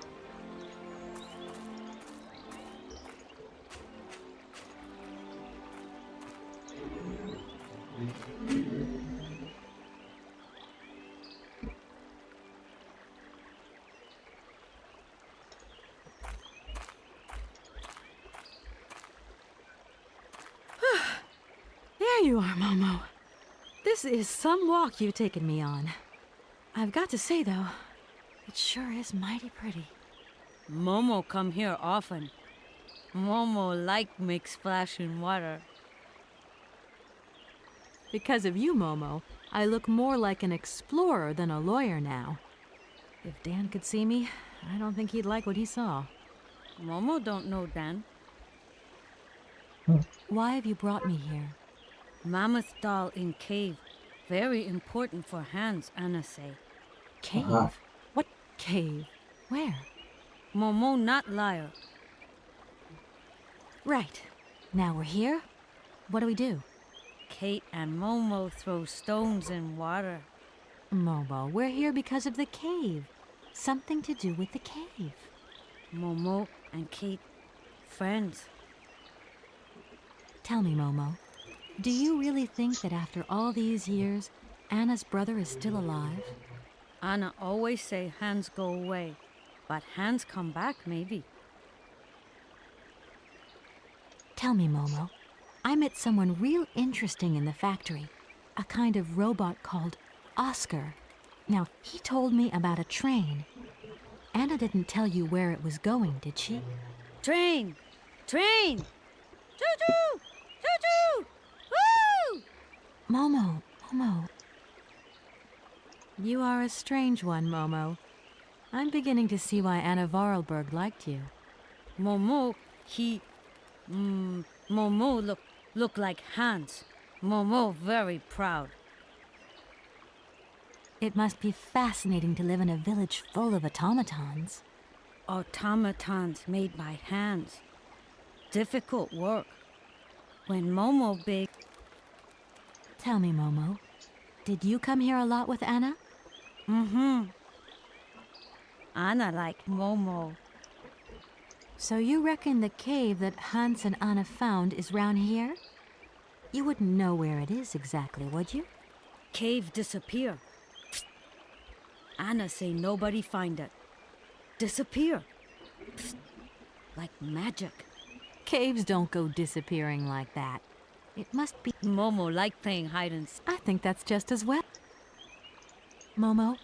There you are, Momo. This is some walk you've taken me on. I've got to say, though, it sure is mighty pretty. Momo come here often. Momo like make splash in water. Because of you, Momo, I look more like an explorer than a lawyer now. If Dan could see me, I don't think he'd like what he saw. Momo don't know Dan. Why have you brought me here? Mammoth doll in cave. Very important for Hans, Anna say. Cave? Uh-huh. What cave? Where? Momo not liar. Right. Now we're here. What do we do? Kate and Momo throw stones in water. Momo, we're here because of the cave. Something to do with the cave. Momo and Kate, friends. Tell me, Momo, do you really think that after all these years, Anna's brother is still alive? Anna always say Hans go away, but Hans come back maybe. Tell me, Momo, I met someone real interesting in the factory, a kind of robot called Oscar. Now, he told me about a train. Anna didn't tell you where it was going, did she? Train! Train! Choo-choo! Choo-choo! Woo! Momo. You are a strange one, Momo. I'm beginning to see why Anna Vorarlberg liked you. Momo, Momo look like Hans. Momo very proud. It must be fascinating to live in a village full of automatons. Automatons made by hands. Difficult work. When Momo big... Tell me, Momo, did you come here a lot with Anna? Mm-hmm. Anna like Momo. So you reckon the cave that Hans and Anna found is round here? You wouldn't know where it is exactly, would you? Cave disappear. Anna say nobody find it. Disappear. Psst. Like magic. Caves don't go disappearing like that. It must be... Momo like playing hide and seek. I think that's just as well. Momo?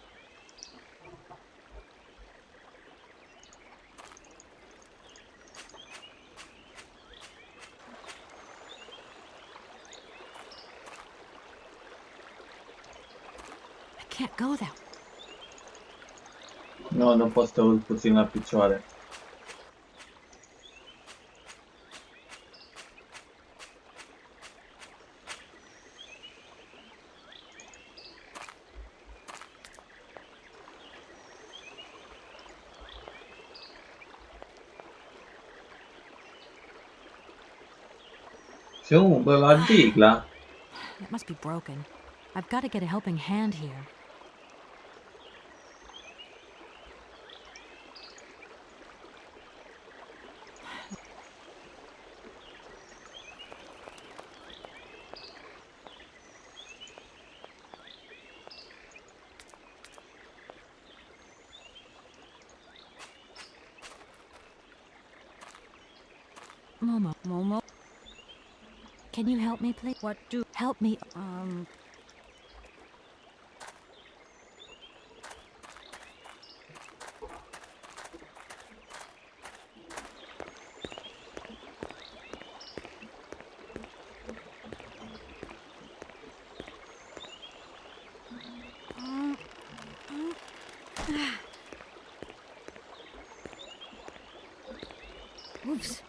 can't go that way. Nu poți să te urci puțin la picioare. Se umblă la digla. It must be broken. I've got to get a helping hand here. Momo. Can you help me, please? What do? Help me. Oops.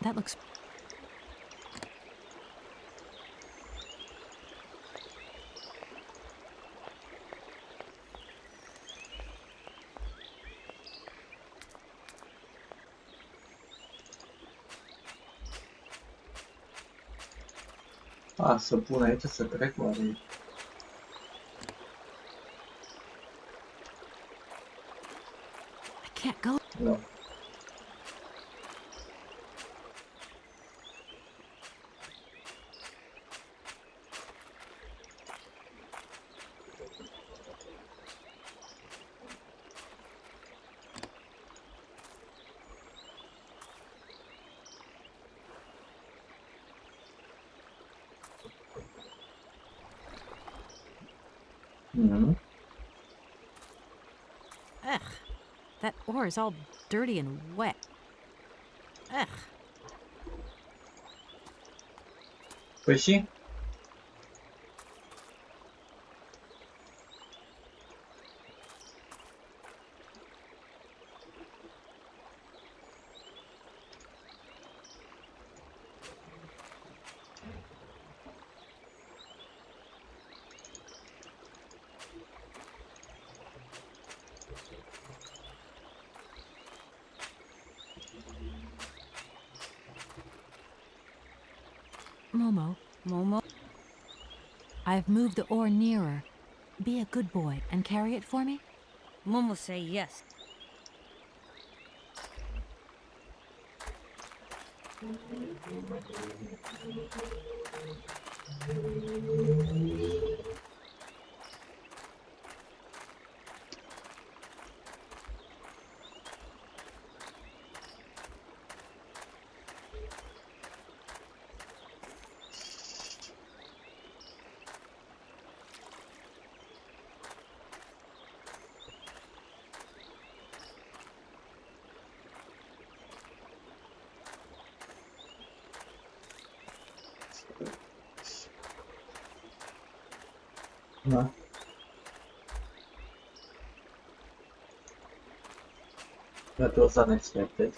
That looks... Să pun aici să trec, oare? I can't go. Nu. Ugh. That ore is all dirty and wet. Ugh. Păi și? Momo. I've moved the ore nearer. Be a good boy and carry it for me? Momo say yes. Da. That was unexpected.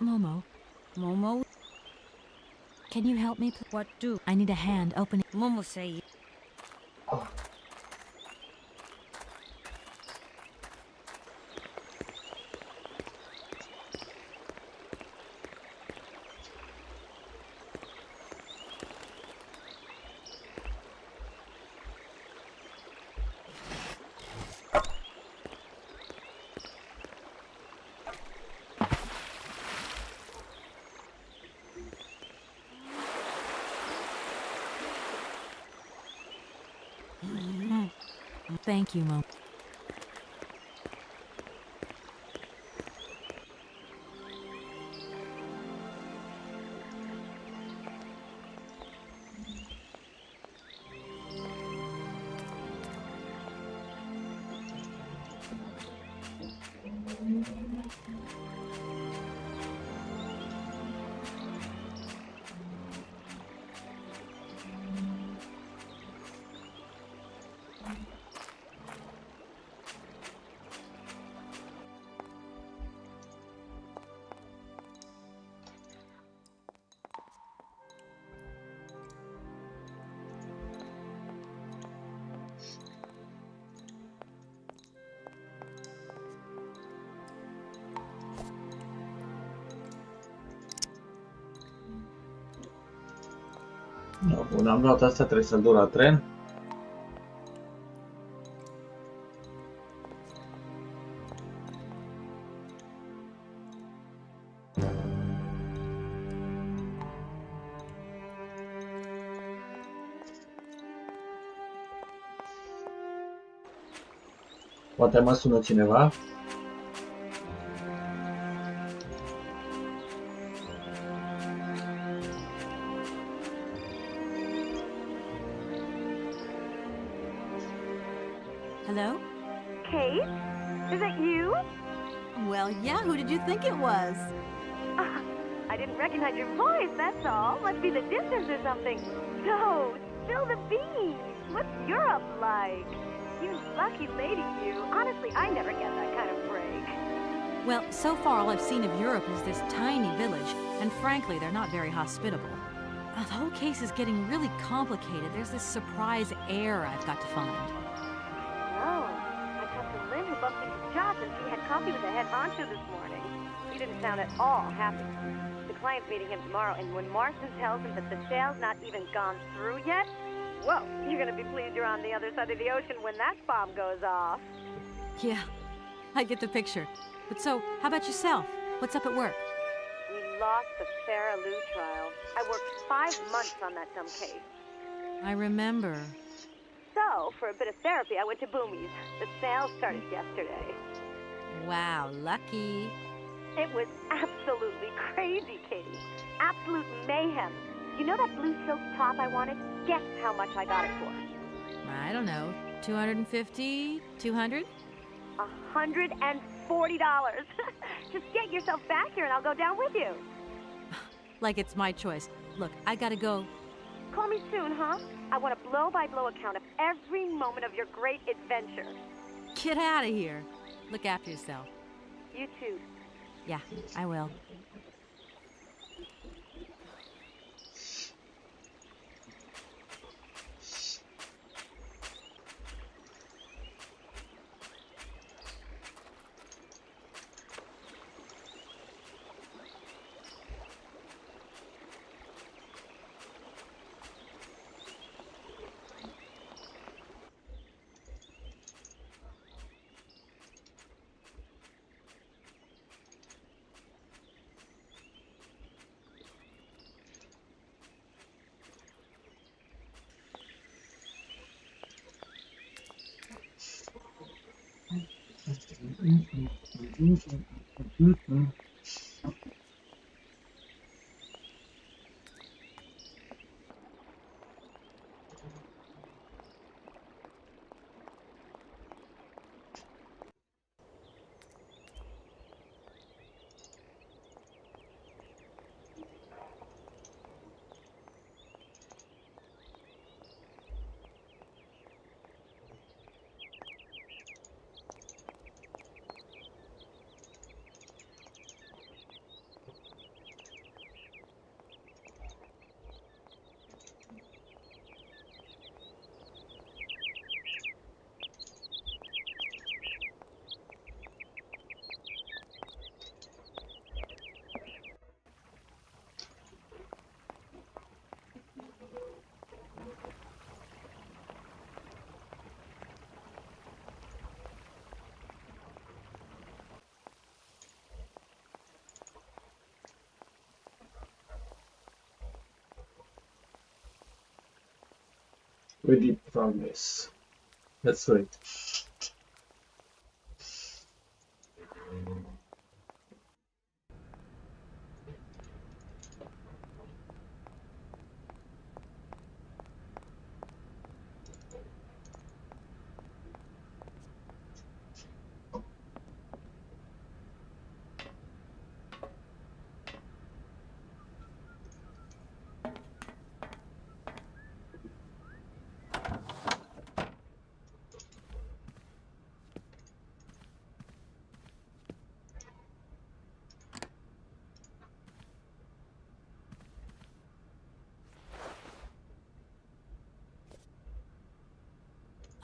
Momo. Can you help me, please? What do? I need a hand opening... Momo say Thank you, Momo. No, bun, am luat asta, trebuie să duc la tren. Poate mă sună cineva. Hello? Kate? Is that you? Well, yeah, who did you think it was? I didn't recognize your voice, that's all. Must be the distance or something. So, spill the beans. What's Europe like? You lucky lady, you. Honestly, I never get that kind of break. Well, so far all I've seen of Europe is this tiny village, and frankly, they're not very hospitable. The whole case is getting really complicated. There's this surprise heir I've got to find. Oh, I talked to Lynn who bumped into Josh and she had coffee with the head honcho this morning. He didn't sound at all happy. The client's meeting him tomorrow, and when Marston tells him that the sale's not even gone through yet, whoa, you're gonna be pleased you're on the other side of the ocean when that bomb goes off. Yeah, I get the picture. But so, how about yourself? What's up at work? We lost the Farah Lou trial. I worked 5 months on that dumb case. I remember. So, for a bit of therapy, I went to Boomy's. The sale started yesterday. Wow, lucky. It was absolutely crazy, Katie. Absolute mayhem. You know that blue silk top I wanted? Guess how much I got it for? I don't know, 250, 200? $140. Just get yourself back here and I'll go down with you. Like it's my choice. Look, I gotta go. Call me soon, huh? I want a blow-by-blow account of every moment of your great adventure. Get out of here. Look after yourself. You too. Yeah, I will. with the progress. Let's wait.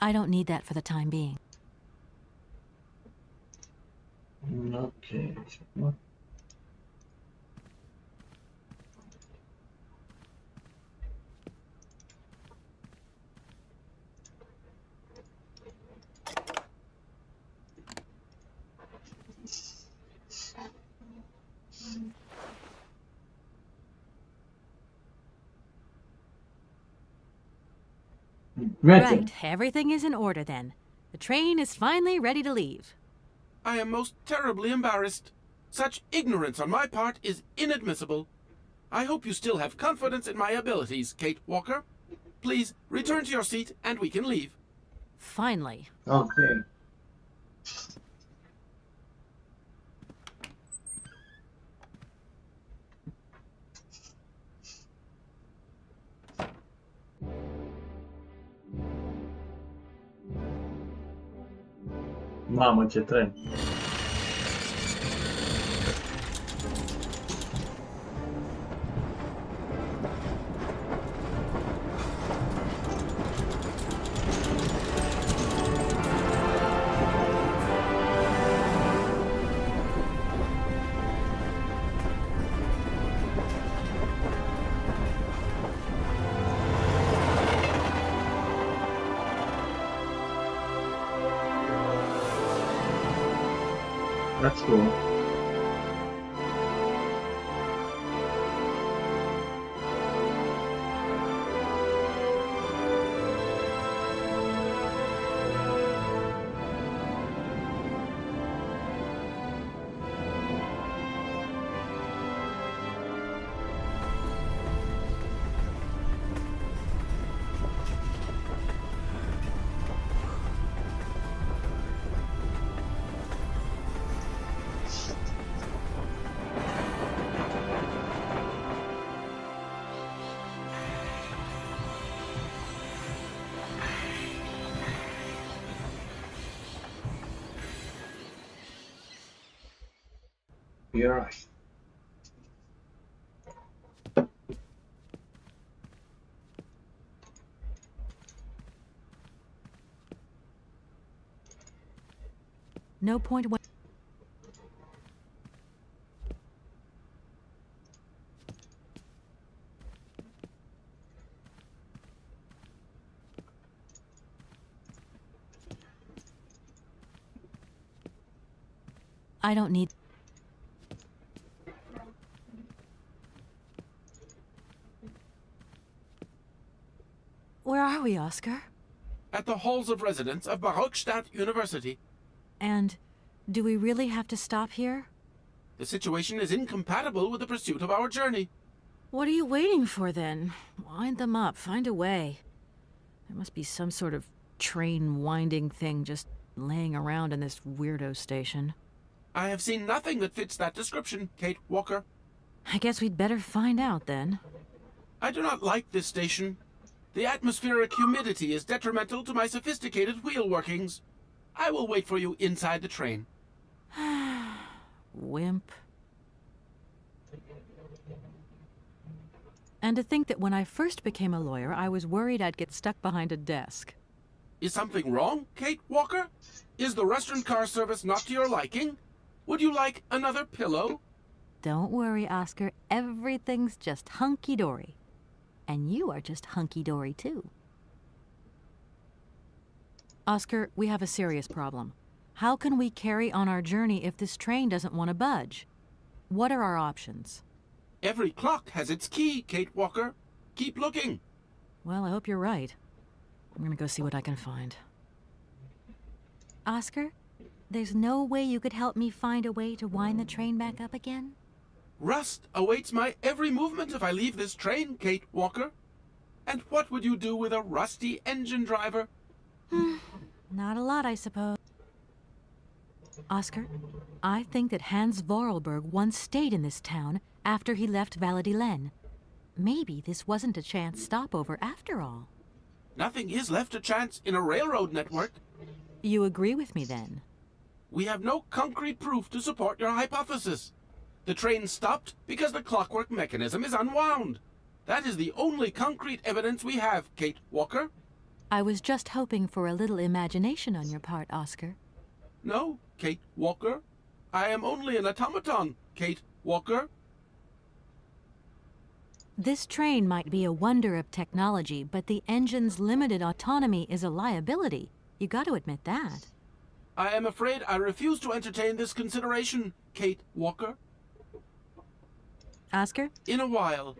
I don't need that for the time being. Okay. Right, everything is in order then. The train is finally ready to leave. I am most terribly embarrassed. Such ignorance on my part is inadmissible. I hope you still have confidence in my abilities, Kate Walker. Please return to your seat and we can leave. Finally. Okay. Mamă, ce tren. That's cool. You're right. No point when... I don't need... Where are we, Oscar? At the halls of residence of Barockstadt University. And do we really have to stop here? The situation is incompatible with the pursuit of our journey. What are you waiting for, then? Wind them up. Find a way. There must be some sort of train winding thing just laying around in this weirdo station. I have seen nothing that fits that description, Kate Walker. I guess we'd better find out, then. I do not like this station. The atmospheric humidity is detrimental to my sophisticated wheel workings. I will wait for you inside the train. Wimp. And to think that when I first became a lawyer, I was worried I'd get stuck behind a desk. Is something wrong, Kate Walker? Is the restaurant car service not to your liking? Would you like another pillow? Don't worry, Oscar. Everything's just hunky-dory. And you are just hunky-dory, too. Oscar, we have a serious problem. How can we carry on our journey if this train doesn't want to budge? What are our options? Every clock has its key, Kate Walker. Keep looking. Well, I hope you're right. I'm gonna go see what I can find. Oscar, there's no way you could help me find a way to wind the train back up again? Rust awaits my every movement if I leave this train, Kate Walker. And what would you do with a rusty engine driver? Not a lot, I suppose. Oscar, I think that Hans Vorarlberg once stayed in this town after he left Valadilen. Maybe this wasn't a chance stopover after all. Nothing is left to chance in a railroad network. You agree with me, then? We have no concrete proof to support your hypothesis. The train stopped because the clockwork mechanism is unwound. That is the only concrete evidence we have, Kate Walker. I was just hoping for a little imagination on your part, Oscar. No, Kate Walker. I am only an automaton, Kate Walker. This train might be a wonder of technology, but the engine's limited autonomy is a liability. You got to admit that. I am afraid I refuse to entertain this consideration, Kate Walker. Oscar? In a while.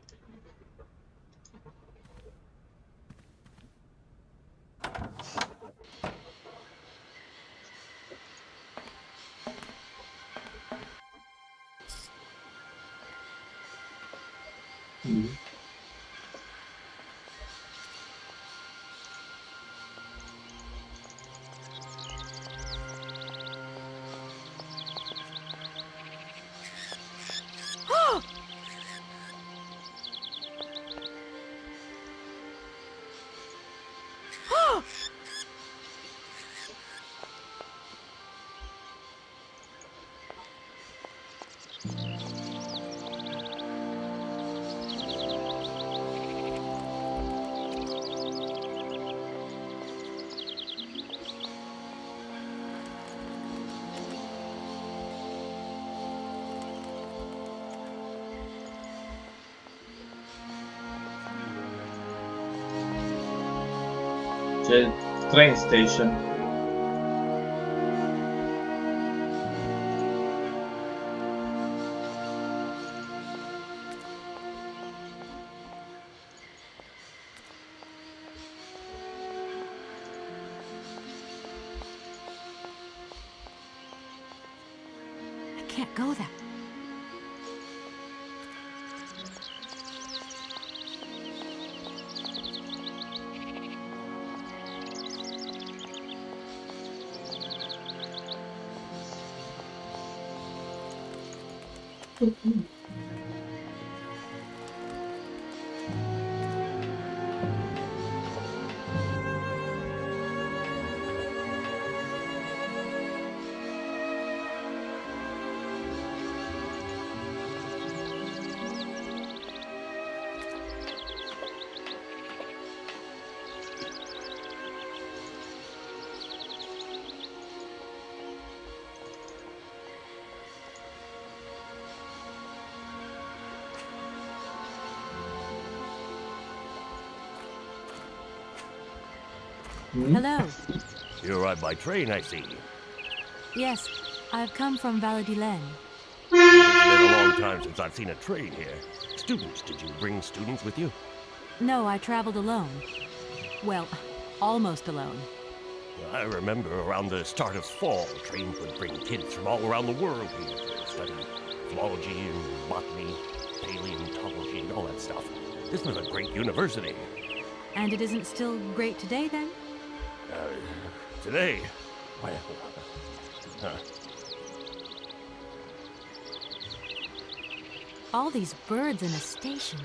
The train station. I can't go there. Hello. You arrived by train, I see. Yes, I've come from Valadilen. It's been a long time since I've seen a train here. Students, did you bring students with you? No, I traveled alone. Well, almost alone. I remember around the start of fall, trains would bring kids from all around the world here to study zoology and botany, paleontology, and all that stuff. This was a great university. And it isn't still great today, then? Today, well, All these birds in a station.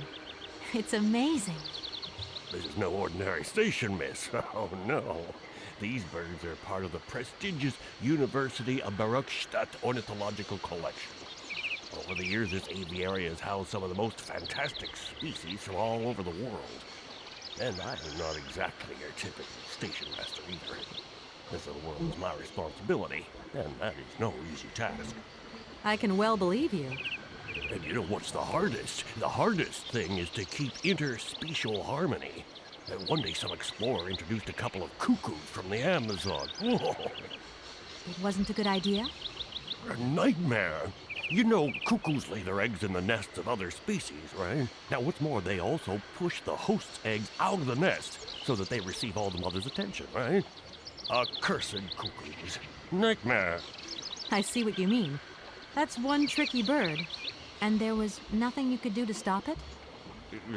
It's amazing. this is no ordinary station, miss. Oh, no. These birds are part of the prestigious University of Baruchstadt Ornithological Collection. Over the years, this aviary has housed some of the most fantastic species from all over the world. And I am not exactly your typical station master either. This little world is my responsibility, and that is no easy task. I can well believe you. And you know what's the hardest? The hardest thing is to keep interspecial harmony. And one day some explorer introduced a couple of cuckoos from the Amazon. Whoa, It wasn't a good idea? a nightmare. You know, cuckoos lay their eggs in the nests of other species, right? Now, what's more, they also push the host's eggs out of the nest so that they receive all the mother's attention, right? Accursed cuckoos. Nightmare. I see what you mean. That's one tricky bird. And there was nothing you could do to stop it?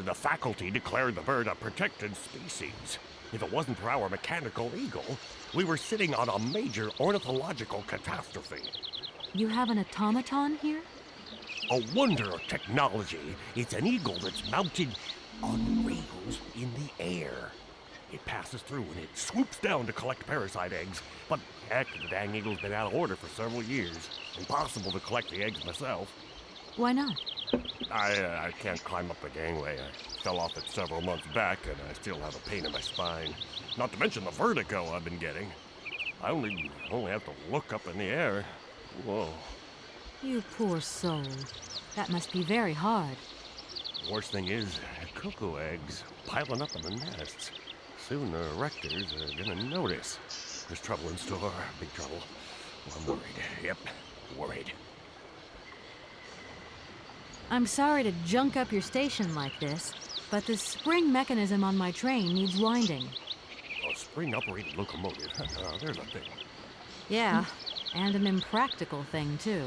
The faculty declared the bird a protected species. If it wasn't for our mechanical eagle, we were sitting on a major ornithological catastrophe. You have an automaton here? A wonder of technology. It's an eagle that's mounted on rails in the air. It passes through and it swoops down to collect parasite eggs. But heck, the dang eagle's been out of order for several years. Impossible to collect the eggs myself. Why not? I can't climb up the gangway. I fell off it several months back, and I still have a pain in my spine. Not to mention the vertigo I've been getting. I only have to look up in the air. Whoa. You poor soul. That must be very hard. The worst thing is, cuckoo eggs piling up in the nests. Soon the rectors are gonna notice. There's trouble in store, big trouble. Well, I'm worried. Yep, worried. I'm sorry to junk up your station like this, but the spring mechanism on my train needs winding. A spring-operated locomotive. There's a thing. Yeah, and an impractical thing, too.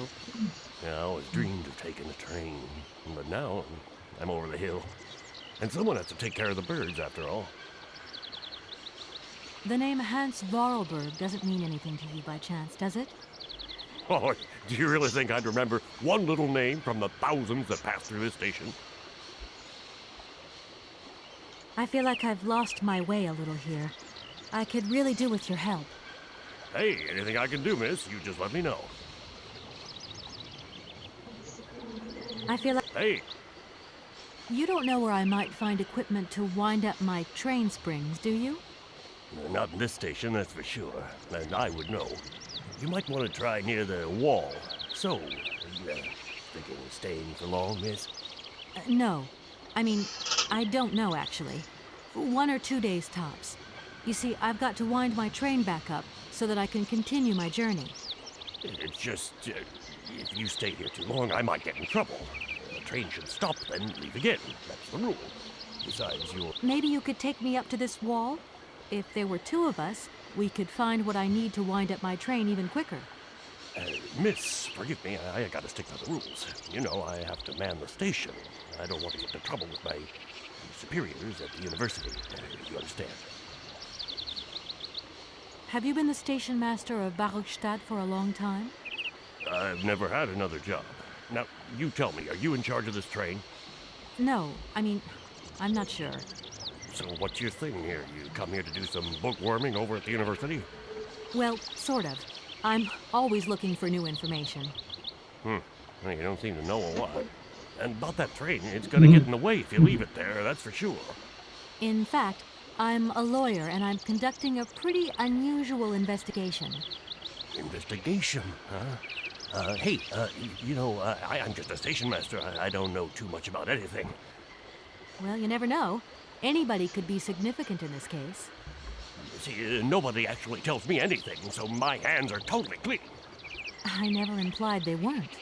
Yeah, I always dreamed of taking a train, but now I'm over the hill. And someone has to take care of the birds, after all. The name Hans Vorarlberg doesn't mean anything to you by chance, does it? Oh, do you really think I'd remember one little name from the thousands that pass through this station? I feel like I've lost my way a little here. I could really do with your help. Hey, anything I can do, miss, you just let me know. I feel like... Hey! You don't know where I might find equipment to wind up my train springs, do you? Not in this station, that's for sure. And I would know. You might want to try near the wall. So, are you thinking of staying for long, miss? No. I mean, I don't know, actually. 1 or 2 days tops. You see, I've got to wind my train back up so that I can continue my journey. It's just, if you stay here too long, I might get in trouble. The train should stop, then leave again. That's the rule. Besides, you're... Maybe you could take me up to this wall? If there were 2 of us, we could find what I need to wind up my train even quicker. Miss, forgive me, I gotta stick to the rules. You know, I have to man the station. I don't want to get into trouble with my superiors at the university. You understand? Have you been the station master of Barokstadt for a long time? I've never had another job. Now, you tell me, are you in charge of this train? No, I mean, I'm not sure. So what's your thing here? You come here to do some bookworming over at the university? Well, sort of. I'm always looking for new information. Well, you don't seem to know a lot. And about that train, it's gonna get in the way if you leave it there, that's for sure. In fact, I'm a lawyer and I'm conducting a pretty unusual investigation. Investigation, huh? Hey, you know, I'm just a station master. I don't know too much about anything. Well, you never know. Anybody could be significant in this case. See, nobody actually tells me anything, so my hands are totally clean. I never implied they weren't.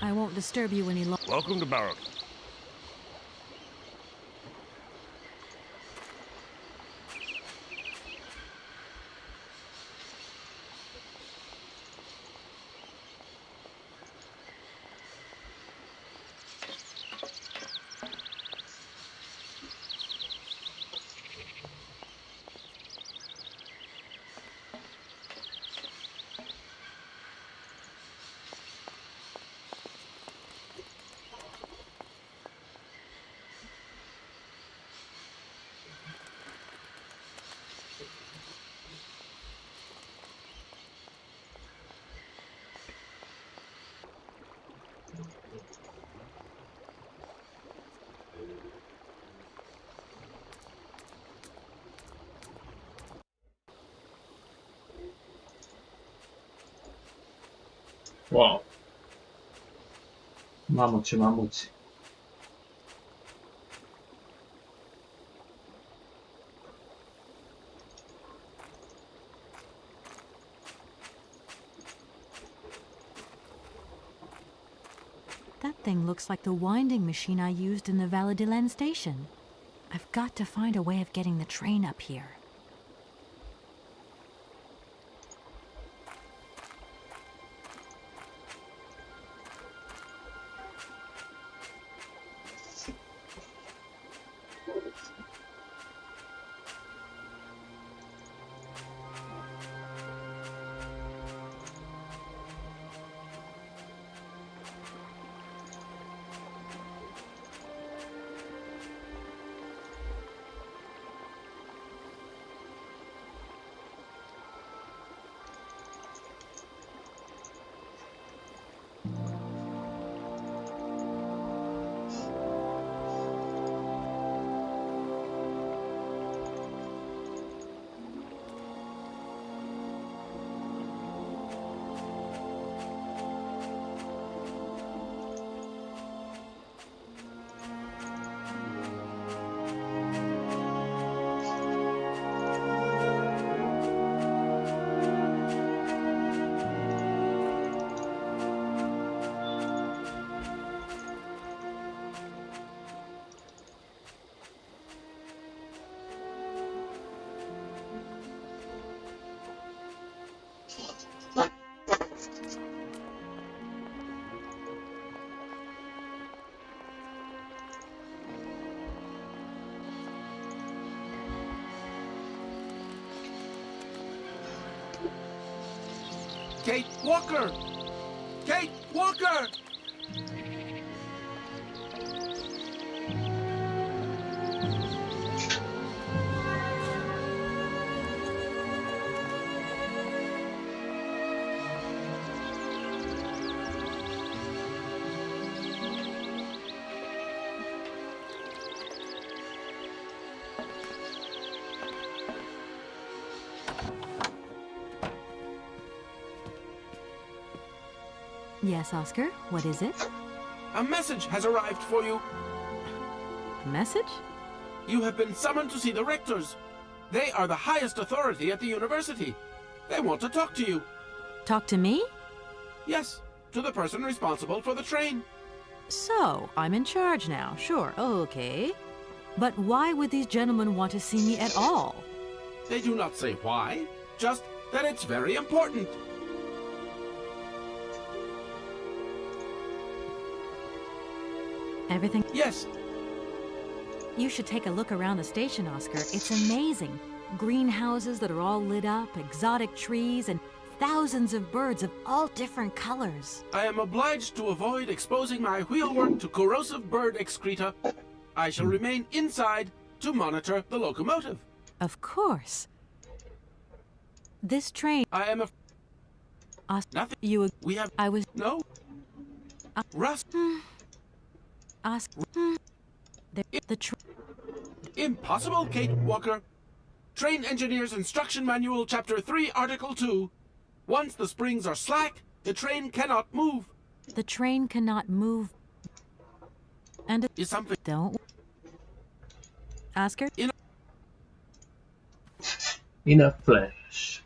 I won't disturb you any longer. Welcome to Barrow. Wow. 마무치. thing looks like the winding machine I used in the Valladolid station. I've got to find a way of getting the train up here. Kate Walker! Kate Walker! Yes, Oscar, what is it? A message has arrived for you. A message? You have been summoned to see the rectors. They are the highest authority at the university. They want to talk to you. Talk to me? Yes, to the person responsible for the train. So, I'm in charge now, sure, okay. But why would these gentlemen want to see me at all? They do not say why, just that it's very important. Everything? Yes. You should take a look around the station, Oscar. It's amazing. Greenhouses that are all lit up, exotic trees, and thousands of birds of all different colors. I am obliged to avoid exposing my wheelwork to corrosive bird excreta. I shall remain inside to monitor the locomotive. Of course. This train... I am a... Nothing. You... We have... I was... No. Rust. Oscar... Impossible, Kate Walker. Train Engineer's Instruction Manual, Chapter 3, Article 2. Once the springs are slack, the train cannot move. The train cannot move. And it is something... Don't... Oscar? In a flash.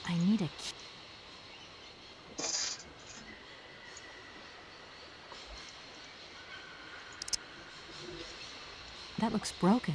I need a key. That looks broken.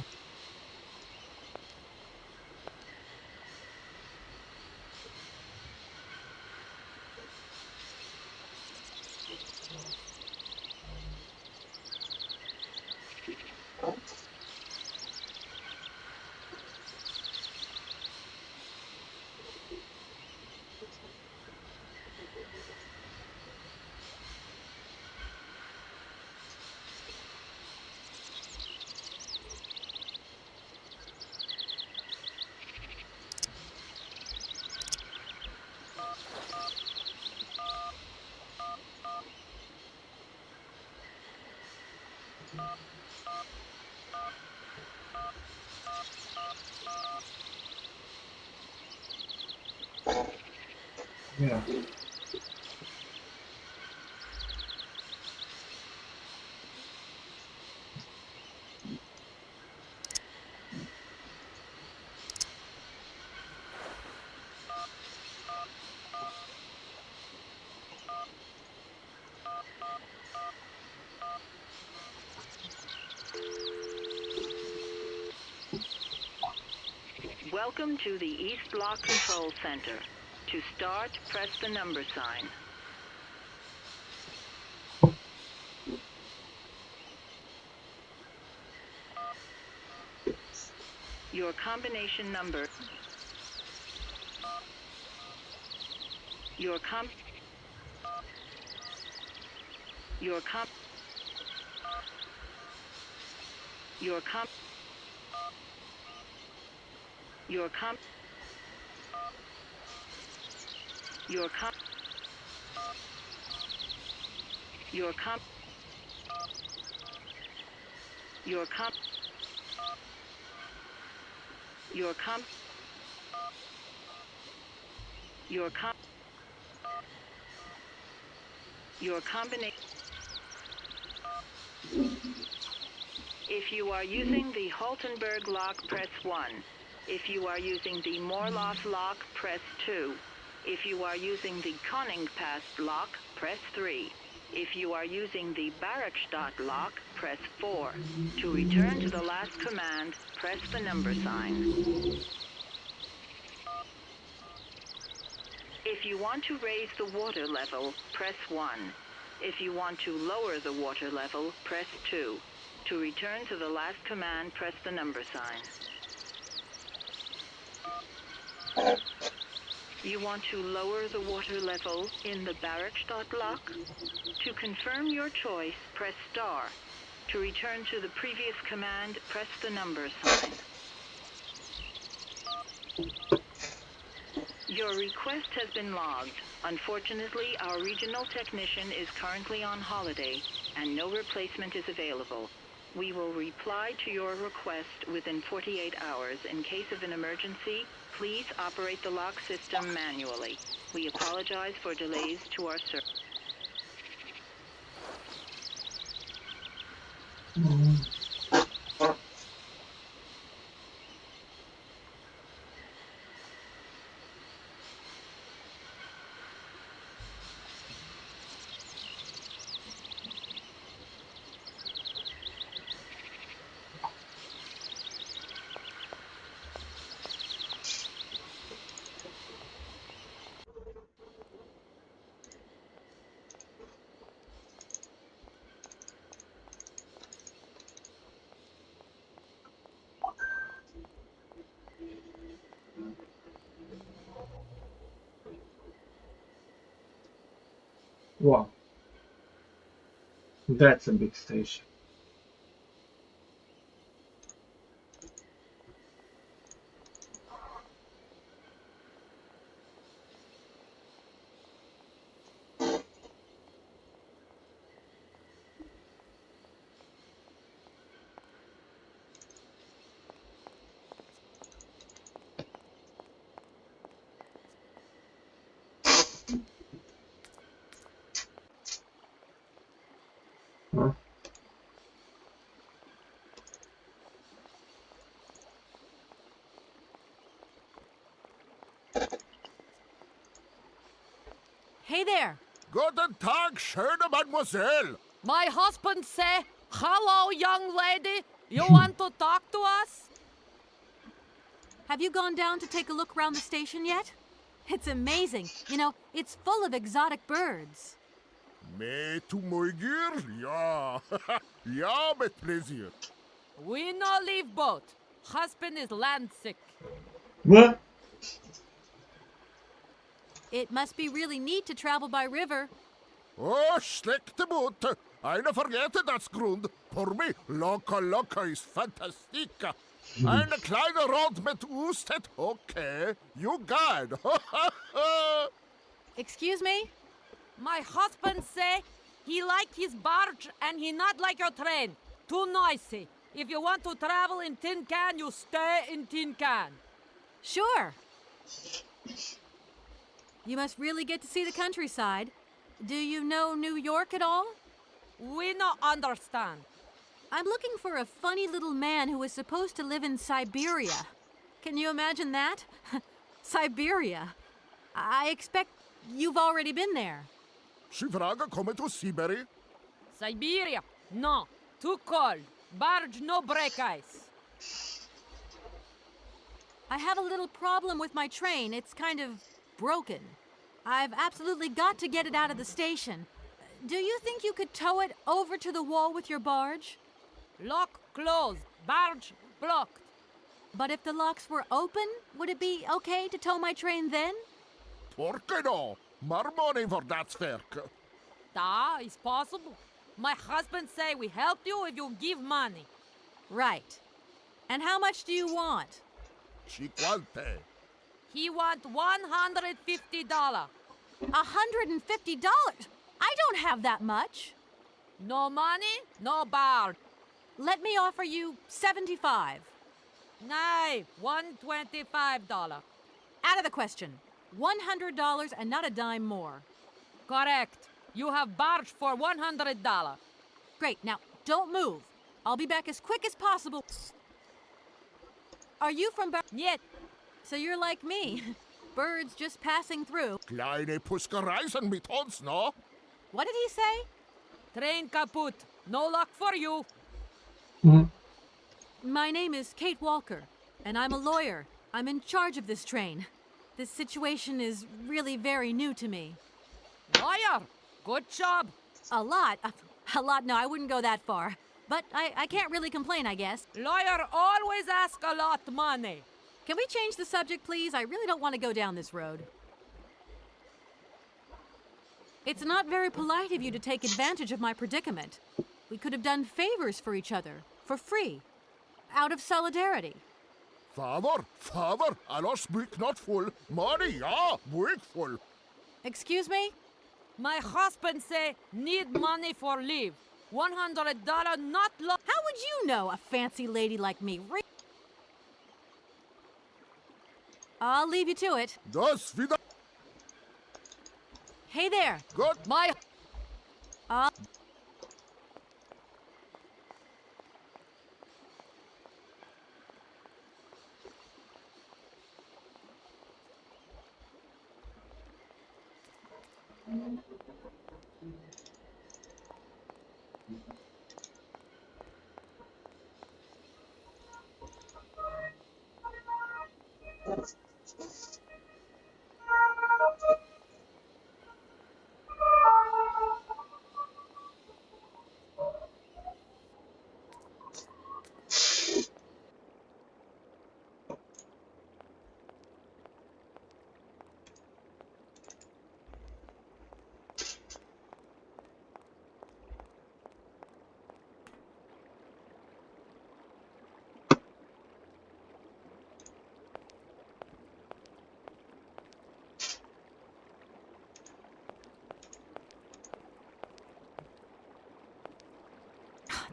Yeah. Welcome to the East Block Control Center. To start, press the number sign. Your combination number. Your com. Your com. Your com. Your com. Your com. Your com. Your com. Your com. Your com. Your combination. If you are using the Haltenberg lock, press 1. If you are using the Morloff lock, press 2. If you are using the Koningpass lock, press 3. If you are using the Barakstadt lock, press 4. To return to the last command, press the number sign. If you want to raise the water level, press 1. If you want to lower the water level, press 2. To return to the last command, press the number sign. You want to lower the water level in the Barakstadt lock? To confirm your choice, press star. To return to the previous command, press the number sign. Your request has been logged. Unfortunately, our regional technician is currently on holiday, and no replacement is available. We will reply to your request within 48 hours. In case of an emergency, please operate the lock system manually. We apologize for delays to our service. Wow. That's a big station. Huh? Hey there. Guten Tag, schöne Mademoiselle. My husband say, hello, young lady. You want to talk to us? Have you gone down to take a look around the station yet? It's amazing. You know, it's full of exotic birds. Me to my girl? Ja. Ja, mit plezier. We no leave boat. Husband is land sick. What? It must be really neat to travel by river. Oh, slechte boot. Eine vergeten das Grund. Für mich, loca ist fantastica. Eine kleine Rot mit Ustet, okay. You got. Excuse me? My husband say he like his barge and he not like your train. Too noisy. If you want to travel in Tin Can, you stay in Tin Can. Sure. You must really get to see the countryside. Do you know New York at all? We not understand. I'm looking for a funny little man who was supposed to live in Syberia. Can you imagine that? Syberia. I expect you've already been there. Shivraga come to Syberia? Syberia? No. Too cold. Barge no break ice. I have a little problem with my train. It's kind of broken. I've absolutely got to get it out of the station. Do you think you could tow it over to the wall with your barge? Lock closed. Barge blocked. But if the locks were open, would it be okay to tow my train then? Porke no? More money for that sverk. Da, it's possible. My husband say we help you if you give money. Right. And how much do you want? Cinquante. He want $150. $150? I don't have that much. No money, no barge. Let me offer you $75. Nay, $125. Out of the question. $100 and not a dime more. Correct. You have barge for $100. Great. Now, don't move. I'll be back as quick as possible. Are you from Yet. So you're like me. Birds just passing through. Kleine Puskereisen mit uns, no? What did he say? Train kaput. No luck for you. My name is Kate Walker, and I'm a lawyer. I'm in charge of this train. This situation is really very new to me. Lawyer, good job. A lot. No, I wouldn't go that far. But I can't really complain, I guess. Lawyer always ask a lot money. Can we change the subject, please? I really don't want to go down this road. It's not very polite of you to take advantage of my predicament. We could have done favors for each other, for free, out of solidarity. Father, I speak not full. Money, yeah, big full. Excuse me? My husband say need money for leave. $100 not lo- How would you know, a fancy lady like me? I'll leave you to it. Das wieder. Hey there. Good. My...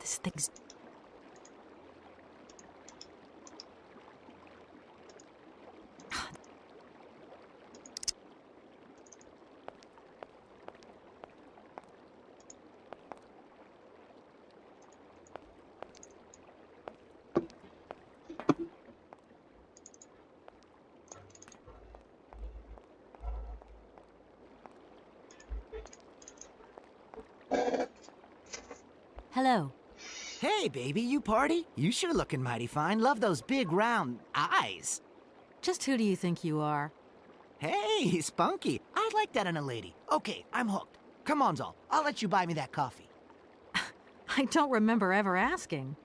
This thing's... Hello. Hey, baby, you party? You sure looking mighty fine. Love those big, round eyes. Just who do you think you are? Hey, spunky. I like that in a lady. Okay, I'm hooked. Come on, Zol. I'll let you buy me that coffee. I don't remember ever asking.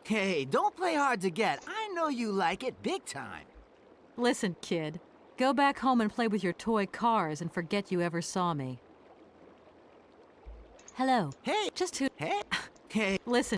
Hey, don't play hard to get. I know you like it big time. Listen, kid. Go back home and play with your toy cars and forget you ever saw me. Hello. Hey. Just who... Hey. Hey. Listen.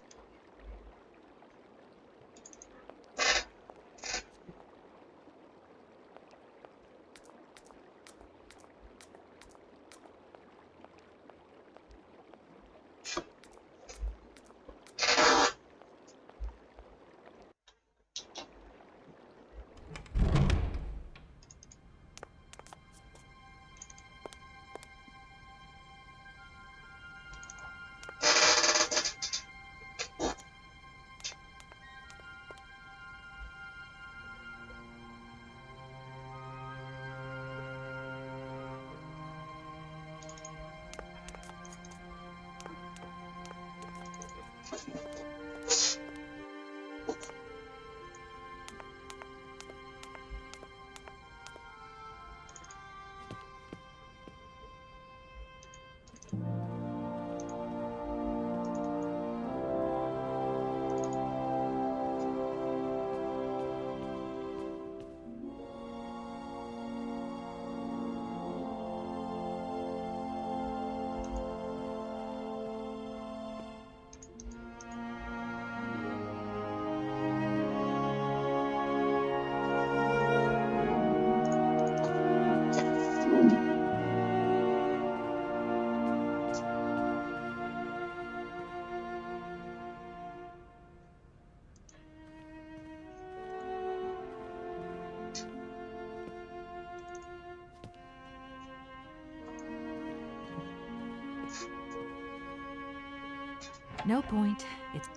No point. It's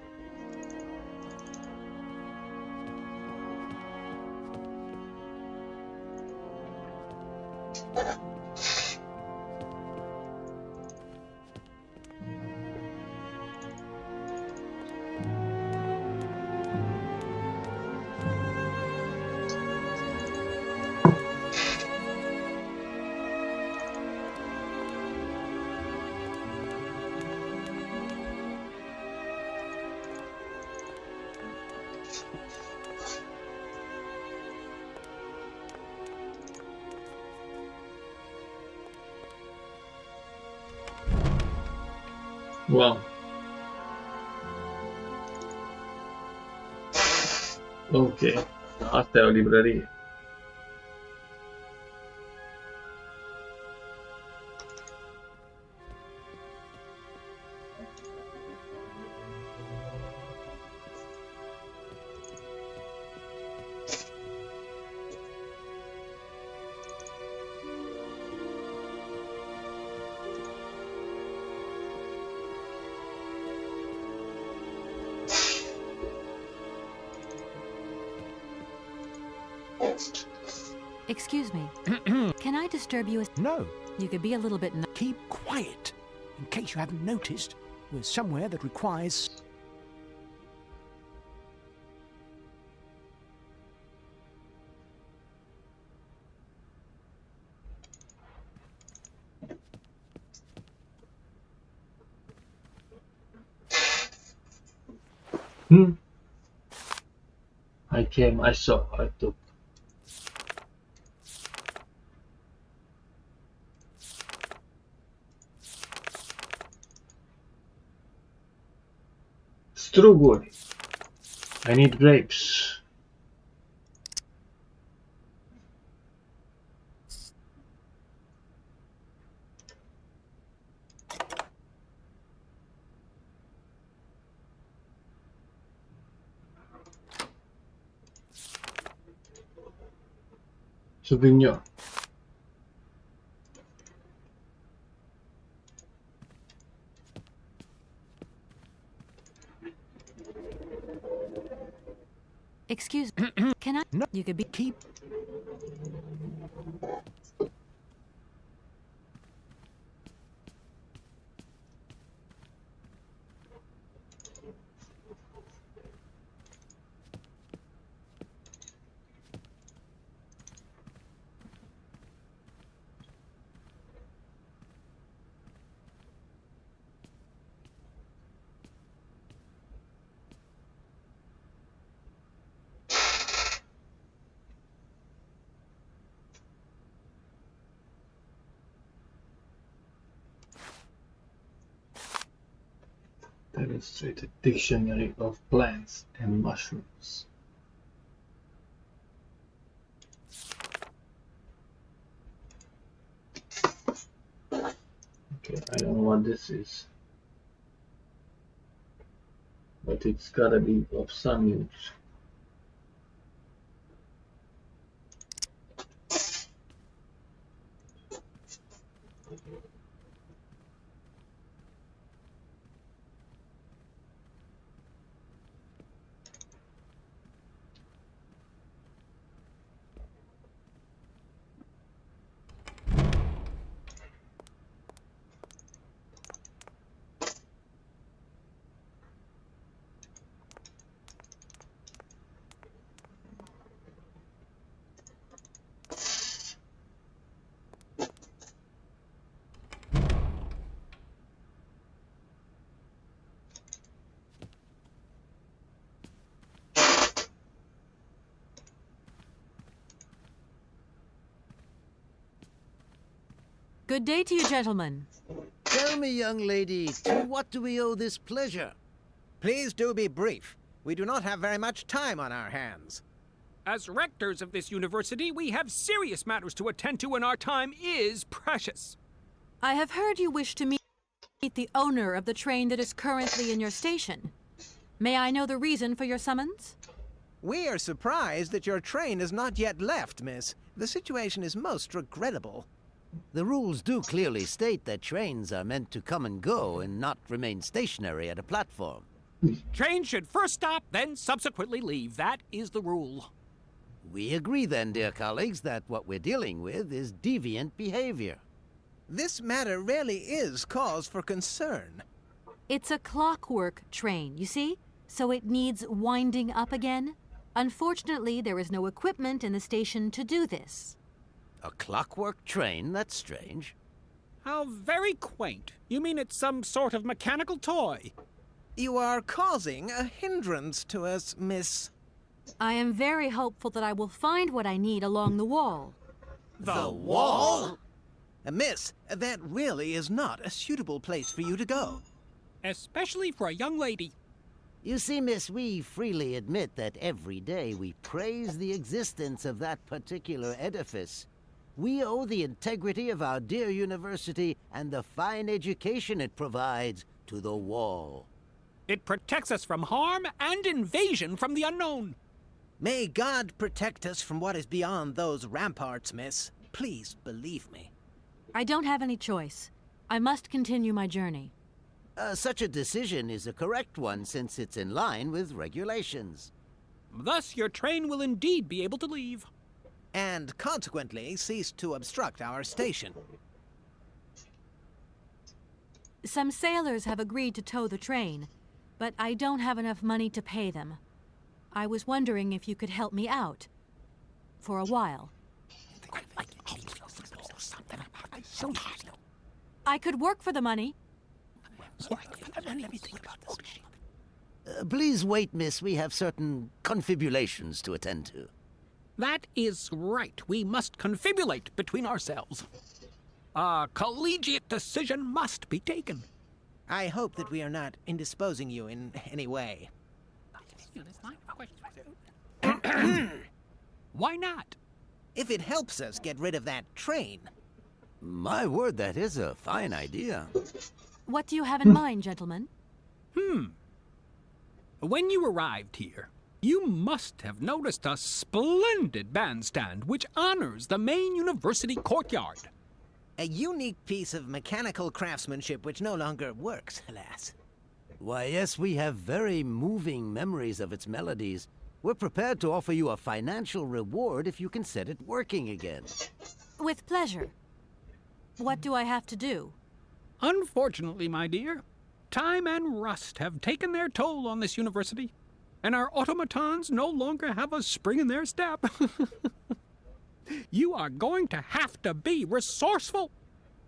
Wow. Ok, asta e o librărie. Excuse me. Can I disturb you? No. You could be a little bit. Keep quiet. In case you haven't noticed, we're somewhere that requires. I came, I saw, I took. Struguri. I need grapes. Sauvignon. Excuse me. Can I? No. You could be. Keep. Illustrated dictionary of plants and mushrooms. Okay, I don't know what this is, but it's gotta be of some use. Good day to you, gentlemen. Tell me, young lady, to what do we owe this pleasure? Please do be brief. We do not have very much time on our hands. As rectors of this university, we have serious matters to attend to, and our time is precious. I have heard you wish to meet the owner of the train that is currently in your station. May I know the reason for your summons? We are surprised that your train has not yet left, miss. The situation is most regrettable. The rules do clearly state that trains are meant to come and go and not remain stationary at a platform. Trains should first stop, then subsequently leave. That is the rule. We agree then, dear colleagues, that what we're dealing with is deviant behavior. This matter really is cause for concern. It's a clockwork train, you see? So it needs winding up again. Unfortunately, there is no equipment in the station to do this. A clockwork train? That's strange. How very quaint. You mean it's some sort of mechanical toy? You are causing a hindrance to us, miss. I am very hopeful that I will find what I need along the wall. The wall? Miss, that really is not a suitable place for you to go. Especially for a young lady. You see, miss, we freely admit that every day we praise the existence of that particular edifice. We owe the integrity of our dear university and the fine education it provides to the wall. It protects us from harm and invasion from the unknown. May God protect us from what is beyond those ramparts, miss. Please believe me. I don't have any choice. I must continue my journey. Such a decision is a correct one since it's in line with regulations. Thus, your train will indeed be able to leave. And consequently cease to obstruct our station. Some sailors have agreed to tow the train, but I don't have enough money to pay them. I was wondering if you could help me out. For a while. I could work for the money. Please wait, miss. We have certain confibulations to attend to. That is right. We must confibulate between ourselves. A collegiate decision must be taken. I hope that we are not indisposing you in any way. Why not? If it helps us get rid of that train. My word, that is a fine idea. What do you have in mind, gentlemen? When you arrived here, you must have noticed a splendid bandstand which honors the main university courtyard. A unique piece of mechanical craftsmanship which no longer works, alas. Why, yes, we have very moving memories of its melodies. We're prepared to offer you a financial reward if you can set it working again. With pleasure. What do I have to do? Unfortunately, my dear, time and rust have taken their toll on this university, and our automatons no longer have a spring in their step. You are going to have to be resourceful.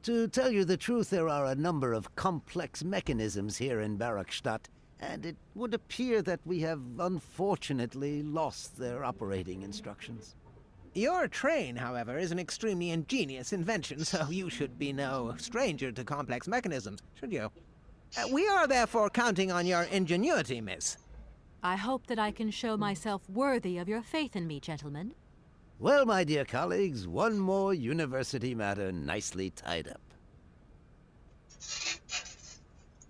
To tell you the truth, there are a number of complex mechanisms here in Barakstadt, and it would appear that we have unfortunately lost their operating instructions. Your train, however, is an extremely ingenious invention, so you should be no stranger to complex mechanisms, should you? We are therefore counting on your ingenuity, miss. I hope that I can show myself worthy of your faith in me, gentlemen. Well, my dear colleagues, one more university matter nicely tied up.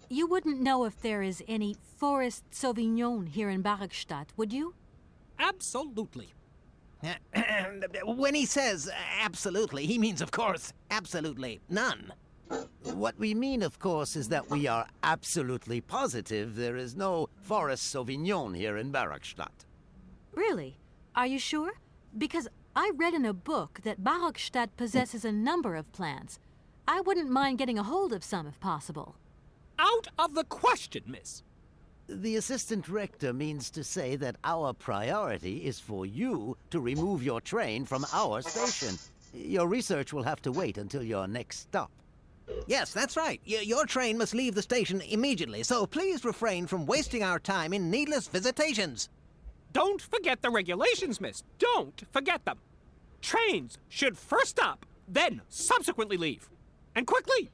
You wouldn't know if there is any Forest Sauvignon here in Barakstadt, would you? Absolutely. When he says absolutely, he means, of course, absolutely none. What we mean, of course, is that we are absolutely positive there is no Forest Sauvignon here in Barakstadt. Really? Are you sure? Because I read in a book that Barakstadt possesses a number of plants. I wouldn't mind getting a hold of some if possible. Out of the question, miss. The assistant rector means to say that our priority is for you to remove your train from our station. Your research will have to wait until your next stop. Yes, that's right. Your train must leave the station immediately, so please refrain from wasting our time in needless visitations. Don't forget the regulations, miss. Don't forget them. Trains should first stop, then subsequently leave. And quickly!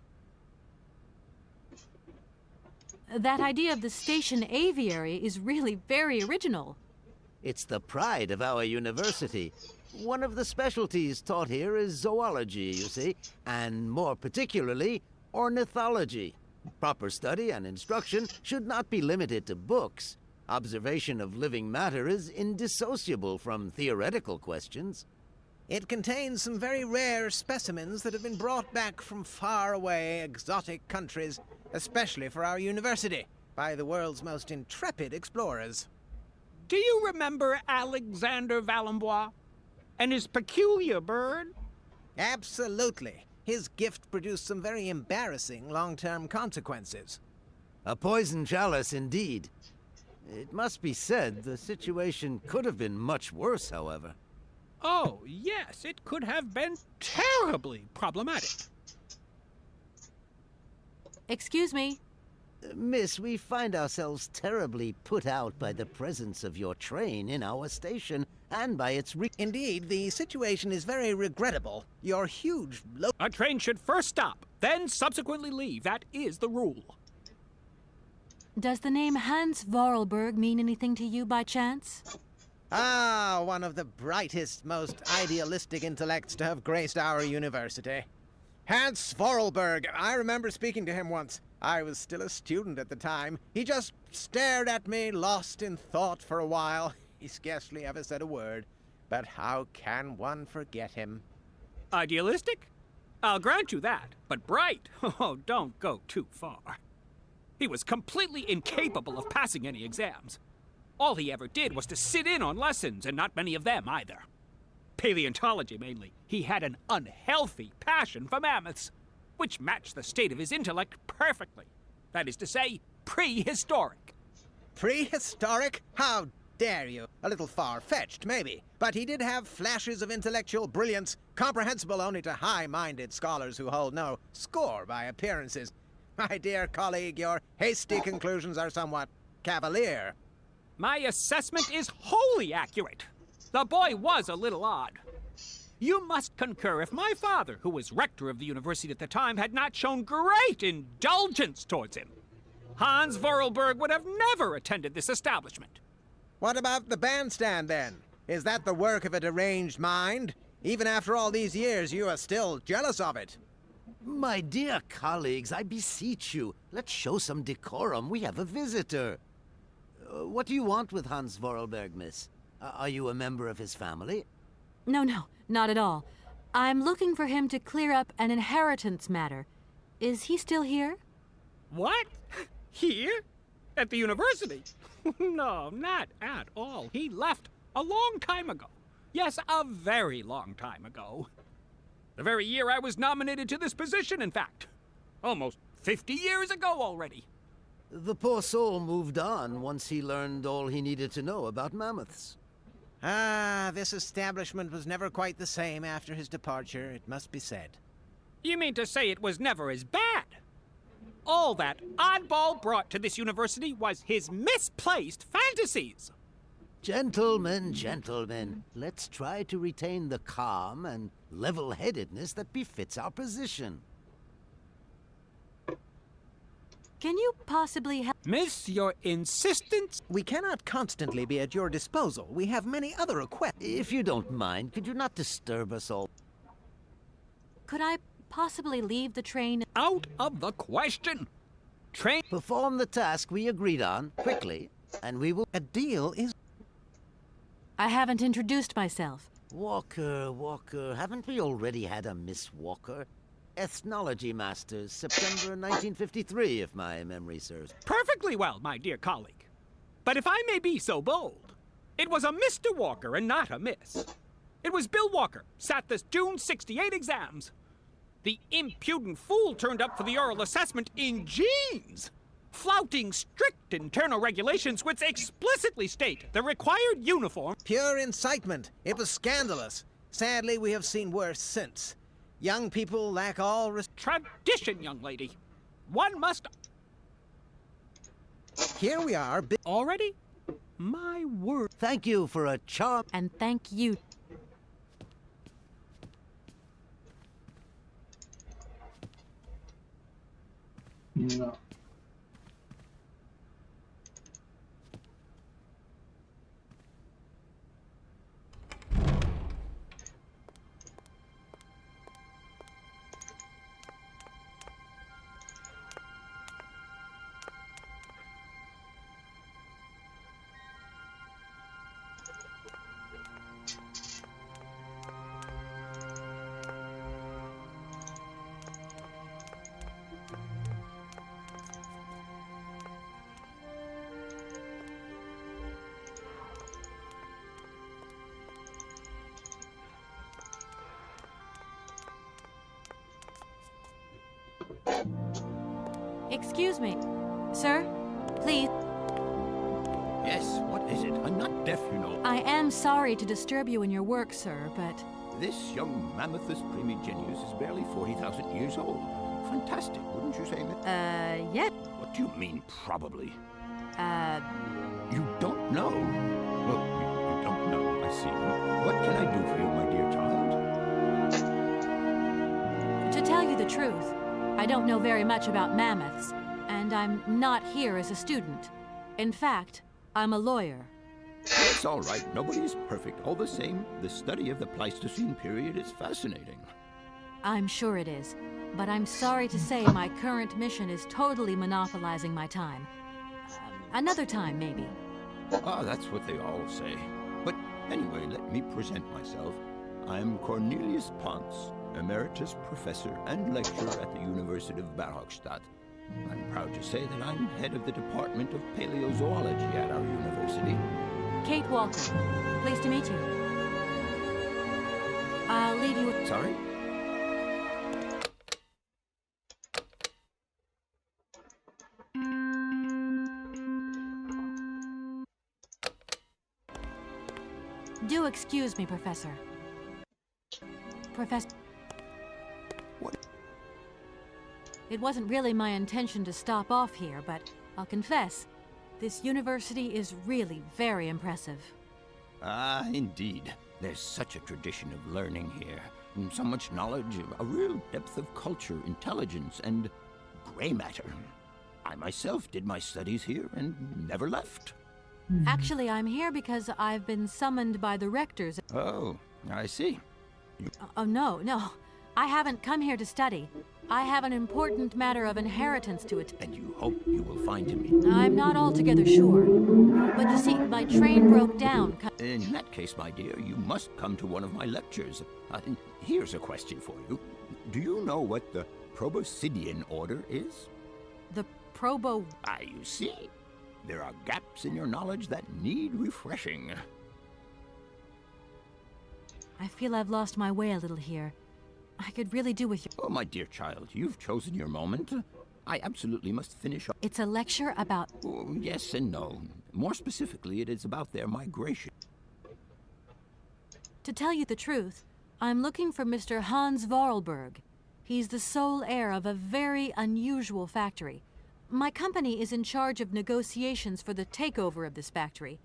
That idea of the station aviary is really very original. It's the pride of our university. One of the specialties taught here is zoology, you see, and more particularly, ornithology. Proper study and instruction should not be limited to books. Observation of living matter is indissociable from theoretical questions. It contains some very rare specimens that have been brought back from faraway, exotic countries, especially for our university, by the world's most intrepid explorers. Do you remember Alexander Valenbois and his peculiar bird? Absolutely. His gift produced some very embarrassing long-term consequences. A poison chalice indeed. It must be said the situation could have been much worse, however. Oh, yes, it could have been terribly problematic. Excuse me. Miss, we find ourselves terribly put out by the presence of your train in our station and by its Indeed, the situation is very regrettable. Your huge A train should first stop, then subsequently leave. That is the rule. Does the name Hans Vorarlberg mean anything to you by chance? Ah, one of the brightest, most idealistic intellects to have graced our university. Hans Vorarlberg. I remember speaking to him once. I was still a student at the time. He just stared at me, lost in thought for a while. He scarcely ever said a word. But how can one forget him? Idealistic? I'll grant you that. But bright? Oh, don't go too far. He was completely incapable of passing any exams. All he ever did was to sit in on lessons, and not many of them either. Paleontology, mainly. He had an unhealthy passion for mammoths, which matched the state of his intellect perfectly. That is to say, prehistoric. Prehistoric? How dare you? A little far-fetched, maybe. But he did have flashes of intellectual brilliance, comprehensible only to high-minded scholars who hold no score by appearances. My dear colleague, your hasty conclusions are somewhat cavalier. My assessment is wholly accurate. The boy was a little odd. You must concur if my father, who was rector of the university at the time, had not shown great indulgence towards him. Hans Vorarlberg would have never attended this establishment. What about the bandstand, then? Is that the work of a deranged mind? Even after all these years, you are still jealous of it. My dear colleagues, I beseech you, let's show some decorum. We have a visitor. What do you want with Hans Vorarlberg, miss? Are you a member of his family? No, not at all. I'm looking for him to clear up an inheritance matter. Is he still here? What? Here? At the university? No, not at all. He left a long time ago. Yes, a very long time ago. The very year I was nominated to this position, in fact. Almost 50 years ago already. The poor soul moved on once he learned all he needed to know about mammoths. Ah, this establishment was never quite the same after his departure, it must be said. You mean to say it was never as bad? All that oddball brought to this university was his misplaced fantasies. Gentlemen, gentlemen, let's try to retain the calm and level-headedness that befits our position. Can you possibly help? Miss, your insistence? We cannot constantly be at your disposal. We have many other requests. If you don't mind, could you not disturb us all? Could I possibly leave the train? Out of the question! Train... Perform the task we agreed on, quickly, and we will... A deal is... I haven't introduced myself. Walker, haven't we already had a Miss Walker? Ethnology Masters, September 1953, if my memory serves. Perfectly well, my dear colleague. But if I may be so bold, it was a Mr. Walker and not a Miss. It was Bill Walker, sat the June 68 exams. The impudent fool turned up for the oral assessment in jeans, flouting strict internal regulations which explicitly state the required uniform. Pure incitement. It was scandalous. Sadly, we have seen worse since. Young people lack all tradition, young lady. One must... Here we are. Already? My word. Thank you for a charm... And thank you. No. Excuse me. Sir? Please. Yes, what is it? I'm not deaf, you know. I am sorry to disturb you in your work, sir, but... This young Mammothus primigenius is barely 40,000 years old. Fantastic, wouldn't you say, Miss? Yeah. What do you mean, probably? Uh... You don't know? Well, you don't know, I see. What can I do for you, my dear child? To tell you the truth, I don't know very much about mammoths, and I'm not here as a student. In fact, I'm a lawyer. It's all right. Nobody's perfect. All the same, the study of the Pleistocene period is fascinating. I'm sure it is, but I'm sorry to say my current mission is totally monopolizing my time. Another time, maybe. Ah, that's what they all say. But anyway, let me present myself. I'm Cornelius Ponce, Emeritus Professor and Lecturer at the University of Barhochstadt. I'm proud to say that I'm head of the Department of Paleozoology at our university. Kate Walker. Pleased to meet you. I'll leave you with... Sorry? Do excuse me, Professor. Professor... What? It wasn't really my intention to stop off here, but I'll confess, this university is really very impressive. Ah, indeed. There's such a tradition of learning here. And so much knowledge, a real depth of culture, intelligence, and gray matter. I myself did my studies here and never left. Actually, I'm here because I've been summoned by the rectors. Oh, I see. Oh, no. I haven't come here to study. I have an important matter of inheritance to attend. And you hope you will find me. I'm not altogether sure. But you see, my train broke down. In that case, my dear, you must come to one of my lectures. Here's a question for you. Do you know what the Proboscidean order is? The Probo... Ah, you see? There are gaps in your knowledge that need refreshing. I feel I've lost my way a little here. I could really do with you. Oh, my dear child, you've chosen your moment. I absolutely must finish up. It's a lecture about... Oh, yes and no. More specifically, it is about their migration. To tell you the truth, I'm looking for Mr. Hans Vorarlberg. He's the sole heir of a very unusual factory. My company is in charge of negotiations for the takeover of this factory.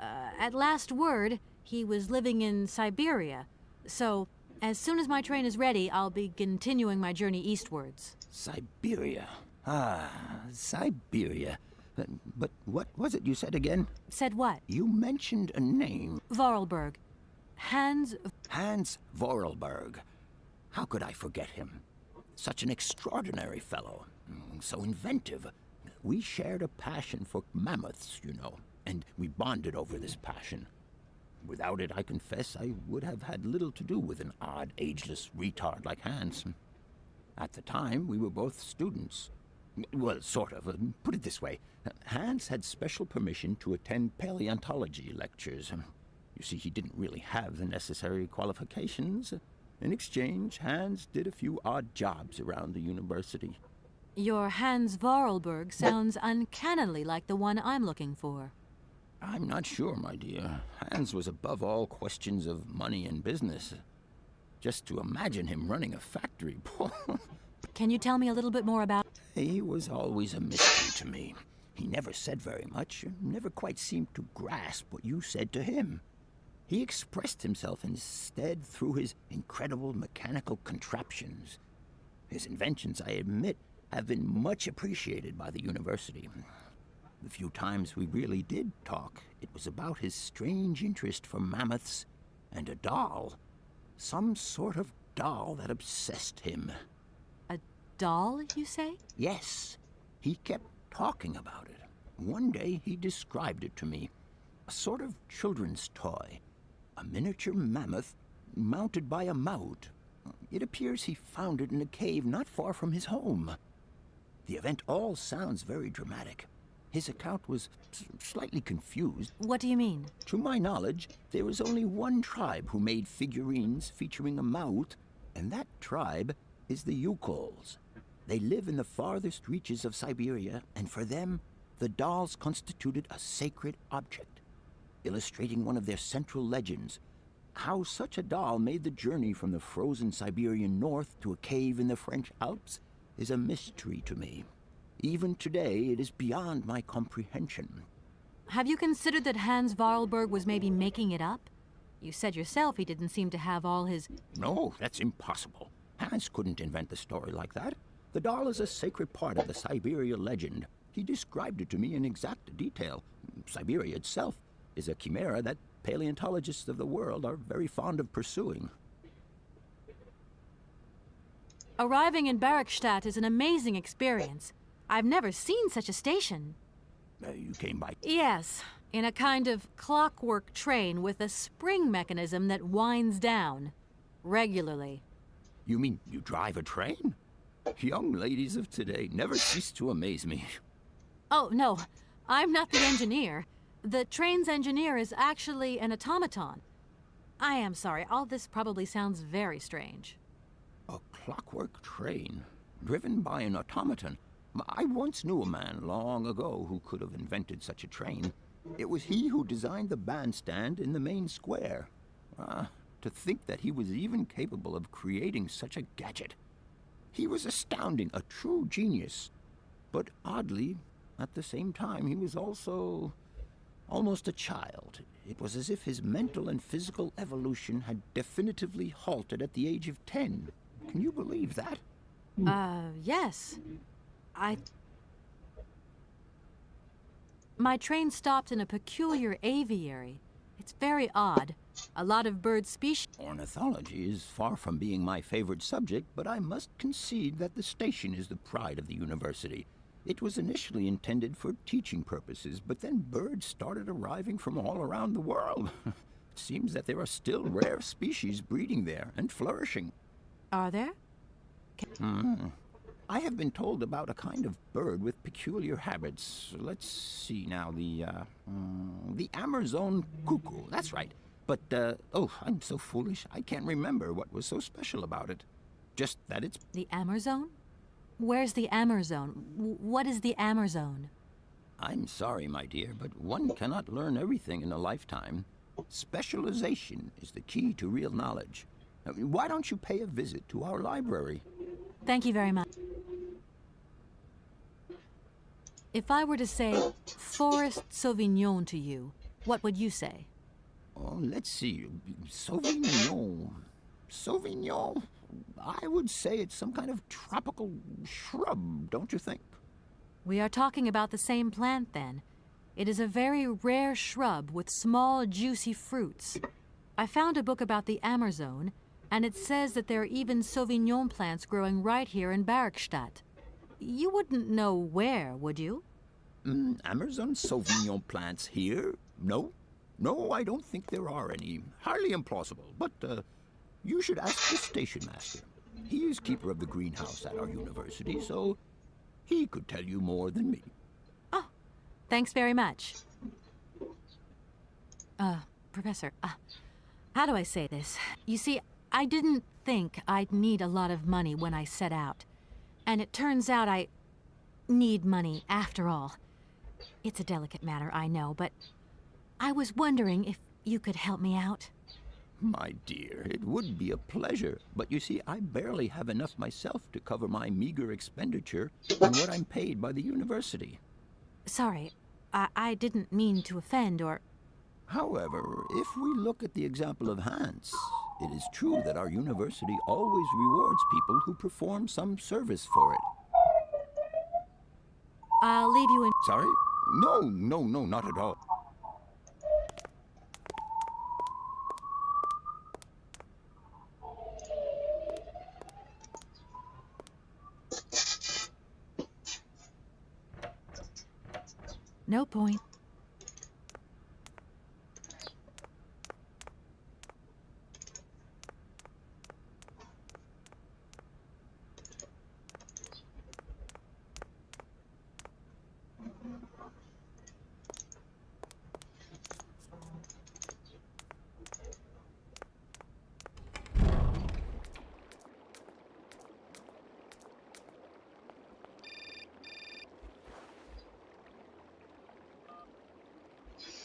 At last word, he was living in Syberia, so as soon as my train is ready, I'll be continuing my journey eastwards. Syberia. Ah, Syberia. But what was it you said again? Said what? You mentioned a name. Vorarlberg. Hans Vorarlberg. How could I forget him? Such an extraordinary fellow. So inventive. We shared a passion for mammoths, you know, and we bonded over this passion. Without it, I confess, I would have had little to do with an odd, ageless retard like Hans. At the time, we were both students. Well, sort of. Put it this way. Hans had special permission to attend paleontology lectures. You see, he didn't really have the necessary qualifications. In exchange, Hans did a few odd jobs around the university. Your Hans Vorarlberg sounds uncannily like the one I'm looking for. I'm not sure, my dear. Hans was above all questions of money and business. Just to imagine him running a factory. Can you tell me a little bit more about... He was always a mystery to me. He never said very much, never quite seemed to grasp what you said to him. He expressed himself instead through his incredible mechanical contraptions. His inventions, I admit, have been much appreciated by the university. The few times we really did talk, it was about his strange interest for mammoths and a doll. Some sort of doll that obsessed him. A doll, you say? Yes, he kept talking about it. One day he described it to me. A sort of children's toy. A miniature mammoth mounted by a mount. It appears he found it in a cave not far from his home. The event all sounds very dramatic. His account was slightly confused. What do you mean? To my knowledge, there was only one tribe who made figurines featuring a mouth, and that tribe is the Yukols. They live in the farthest reaches of Syberia, and for them, the dolls constituted a sacred object, illustrating one of their central legends. How such a doll made the journey from the frozen Siberian north to a cave in the French Alps is a mystery to me. Even today, it is beyond my comprehension. Have you considered that Hans Vorarlberg was maybe making it up? You said yourself he didn't seem to have all his... No, that's impossible. Hans couldn't invent a story like that. The doll is a sacred part of the Syberia legend. He described it to me in exact detail. Syberia itself is a chimera that paleontologists of the world are very fond of pursuing. Arriving in Bergstadt is an amazing experience. I've never seen such a station. You came by... Yes, in a kind of clockwork train with a spring mechanism that winds down regularly. You mean you drive a train? Young ladies of today never cease to amaze me. Oh, no, I'm not the engineer. The train's engineer is actually an automaton. I am sorry, all this probably sounds very strange. A clockwork train, driven by an automaton? I once knew a man long ago who could have invented such a train. It was he who designed the bandstand in the main square. To think that he was even capable of creating such a gadget. He was astounding, a true genius. But oddly, at the same time, he was also almost a child. It was as if his mental and physical evolution had definitively halted at the age of 10. Can you believe that? Yes. My train stopped in a peculiar aviary. It's very odd. A lot of bird species... Ornithology is far from being my favorite subject, but I must concede that the station is the pride of the university. It was initially intended for teaching purposes, but then birds started arriving from all around the world. It seems that there are still rare species breeding there and flourishing. Are there? I have been told about a kind of bird with peculiar habits. Let's see now, the Amazon cuckoo, that's right. But, oh, I'm so foolish, I can't remember what was so special about it. Just that it's... The Amazon? Where's the Amazon? What is the Amazon? I'm sorry, my dear, but one cannot learn everything in a lifetime. Specialization is the key to real knowledge. Why don't you pay a visit to our library? Thank you very much. If I were to say Forest Sauvignon to you, what would you say? Oh, let's see. Sauvignon. Sauvignon? I would say it's some kind of tropical shrub, don't you think? We are talking about the same plant, then. It is a very rare shrub with small, juicy fruits. I found a book about the Amazon, and it says that there are even Sauvignon plants growing right here in Bergstadt. You wouldn't know where, would you? Amazon Sauvignon plants here? No. No, I don't think there are any. Highly implausible. But, you should ask the station master. He is keeper of the greenhouse at our university, so he could tell you more than me. Oh, thanks very much. Professor, how do I say this? You see, I didn't think I'd need a lot of money when I set out. And it turns out I need money after all. It's a delicate matter, I know, but I was wondering if you could help me out. My dear, it would be a pleasure, but you see, I barely have enough myself to cover my meager expenditure and what I'm paid by the university. Sorry, I didn't mean to offend or... However, if we look at the example of Hans, it is true that our university always rewards people who perform some service for it. I'll leave you in... Sorry? No, not at all. No point.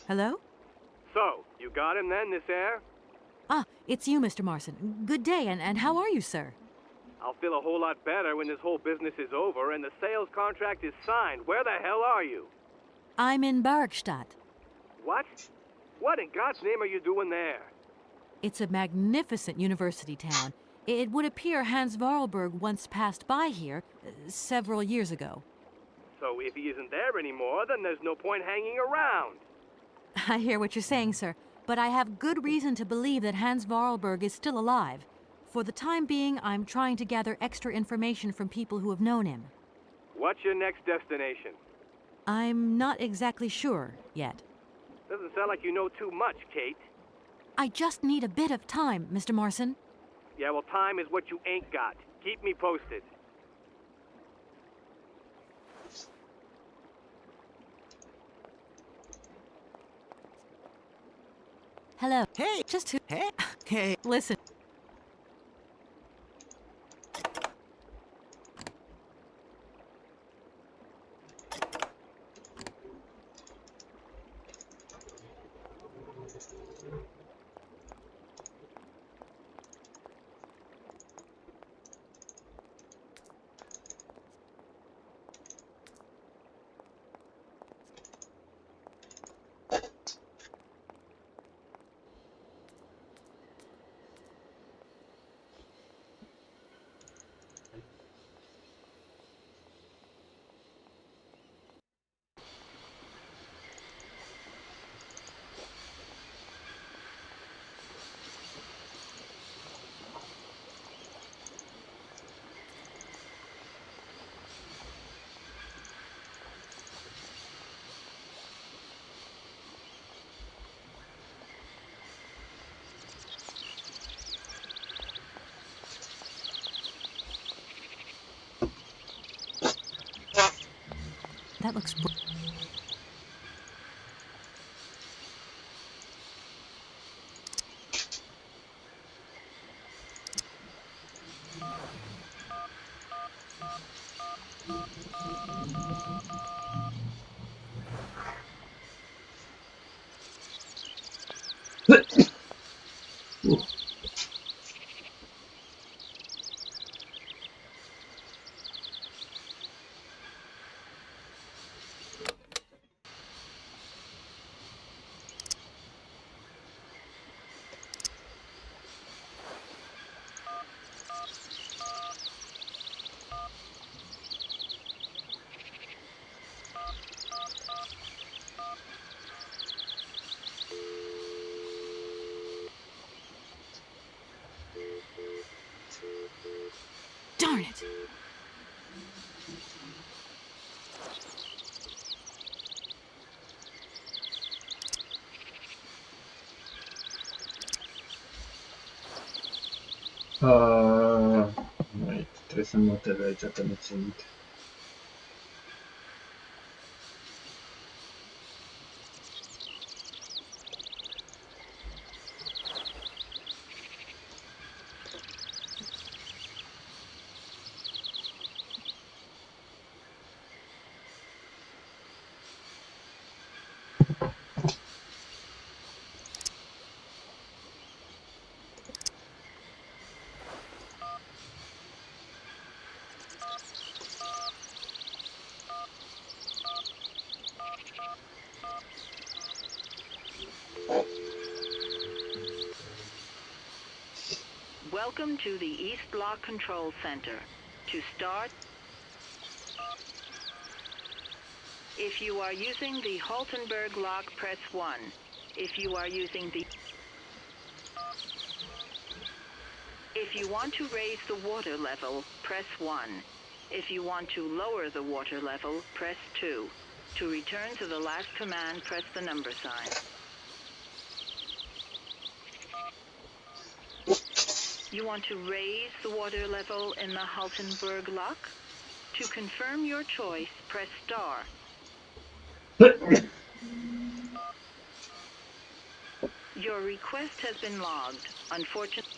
Hello? So, you got him then, this air? Ah, it's you, Mr. Marson. Good day, and how are you, sir? I'll feel a whole lot better when this whole business is over and the sales contract is signed. Where the hell are you? I'm in Bergstadt. What? What in God's name are you doing there? It's a magnificent university town. It would appear Hans Vorarlberg once passed by here several years ago. So if he isn't there anymore, then there's no point hanging around. I hear what you're saying, sir, but I have good reason to believe that Hans Vorarlberg is still alive. For the time being, I'm trying to gather extra information from people who have known him. What's your next destination? I'm not exactly sure yet. Doesn't sound like you know too much, Kate. I just need a bit of time, Mr. Marson. Yeah, well, time is what you ain't got. Keep me posted. Hello. Hey! Just to... Hey! Listen. That looks... Darn it! Mai trebuie să notez aici că nu țin minte. Welcome to the East Block Control Center. To start, If you are using the Haltenberg lock, press 1. If you are using the... If you want to raise the water level, press 1. If you want to lower the water level, press 2. To return to the last command, press the number sign. You want to raise the water level in the Haltenberg lock? To confirm your choice, press star. Your request has been logged. Unfortunately...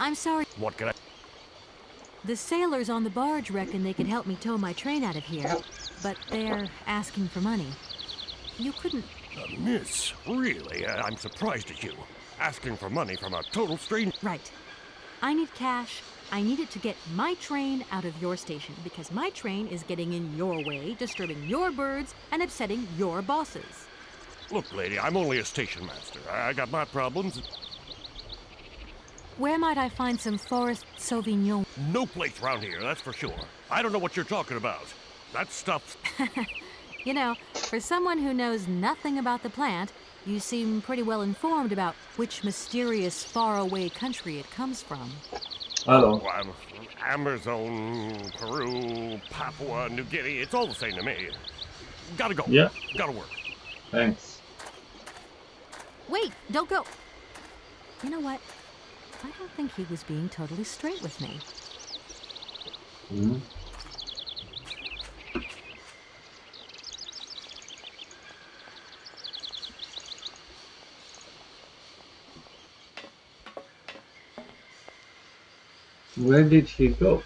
I'm sorry. What can I... The sailors on the barge reckon they could help me tow my train out of here, but they're asking for money. You couldn't... Miss, really? I'm surprised at you. Asking for money from a total stranger. Right. I need cash. I need it to get my train out of your station, because my train is getting in your way, disturbing your birds, and upsetting your bosses. Look, lady, I'm only a station master. I got my problems. Where might I find some Forest Sauvignon? No place round here, that's for sure. I don't know what you're talking about. That stuff's... You know, for someone who knows nothing about the plant, you seem pretty well informed about which mysterious faraway country it comes from. Hello. Oh, Amazon, Peru, Papua, New Guinea, it's all the same to me. Gotta go. Yeah. Gotta work. Thanks. Wait, don't go. You know what? I don't think he was being totally straight with me. Hmm. Where did he go?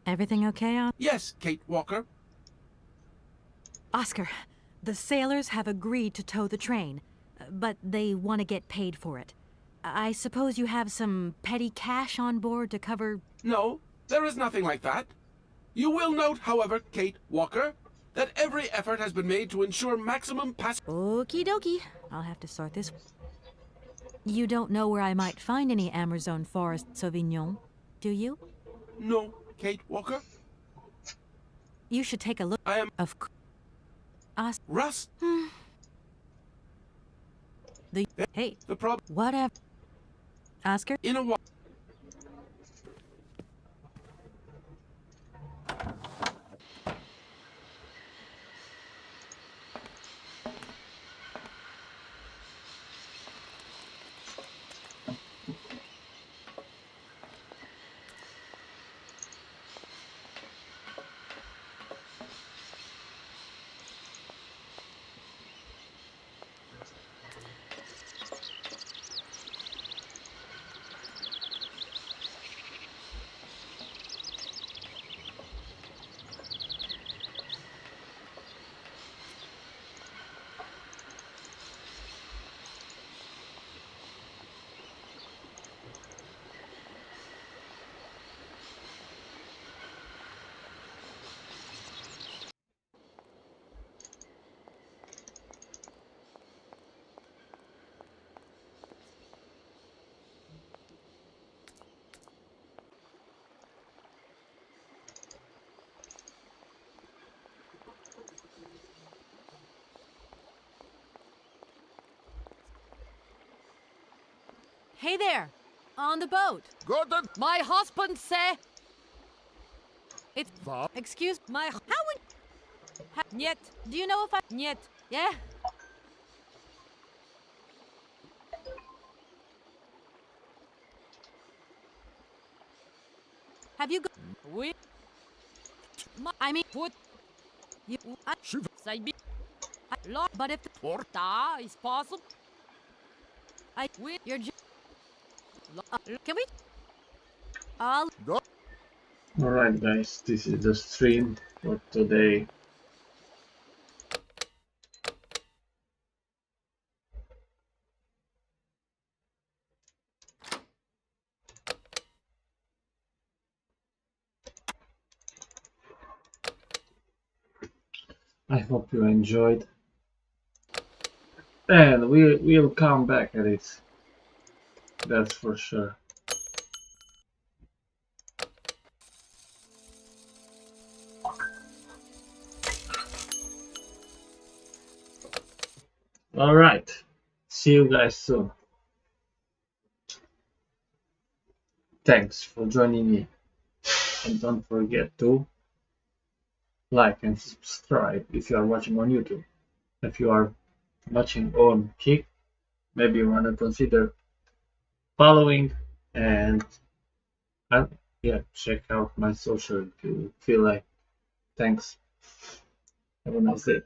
Everything okay on? Yes, Kate Walker. Oscar, the sailors have agreed to tow the train, but they want to get paid for it. I suppose you have some petty cash on board to cover... No, there is nothing like that. You will note, however, Kate Walker, that every effort has been made to ensure maximum pass. Okie dokie. I'll have to sort this. You don't know where I might find any Amazon Forest Sauvignon, do you? No, Kate Walker. You should take a look. I am. Of Russ. Hey. The problem. Whatever. Oscar. In a while. Hey there, on the boat. Got it. My husband say. It's. Va? Excuse my. How would. Нет. Do you know if I. Нет. Yeah. Have you got. We. I mean, put. You. Syberia. But if the porta is possible. I. We. You're. Can we? Alright guys, this is the stream for today. I hope you enjoyed, and we'll come back at it, that's for sure. Alright, see you guys soon. Thanks for joining me, and don't forget to like and subscribe if you are watching on YouTube. If you are watching on Kick, maybe you want to consider following, and yeah, check out my social if you feel like. Thanks. Have a nice day.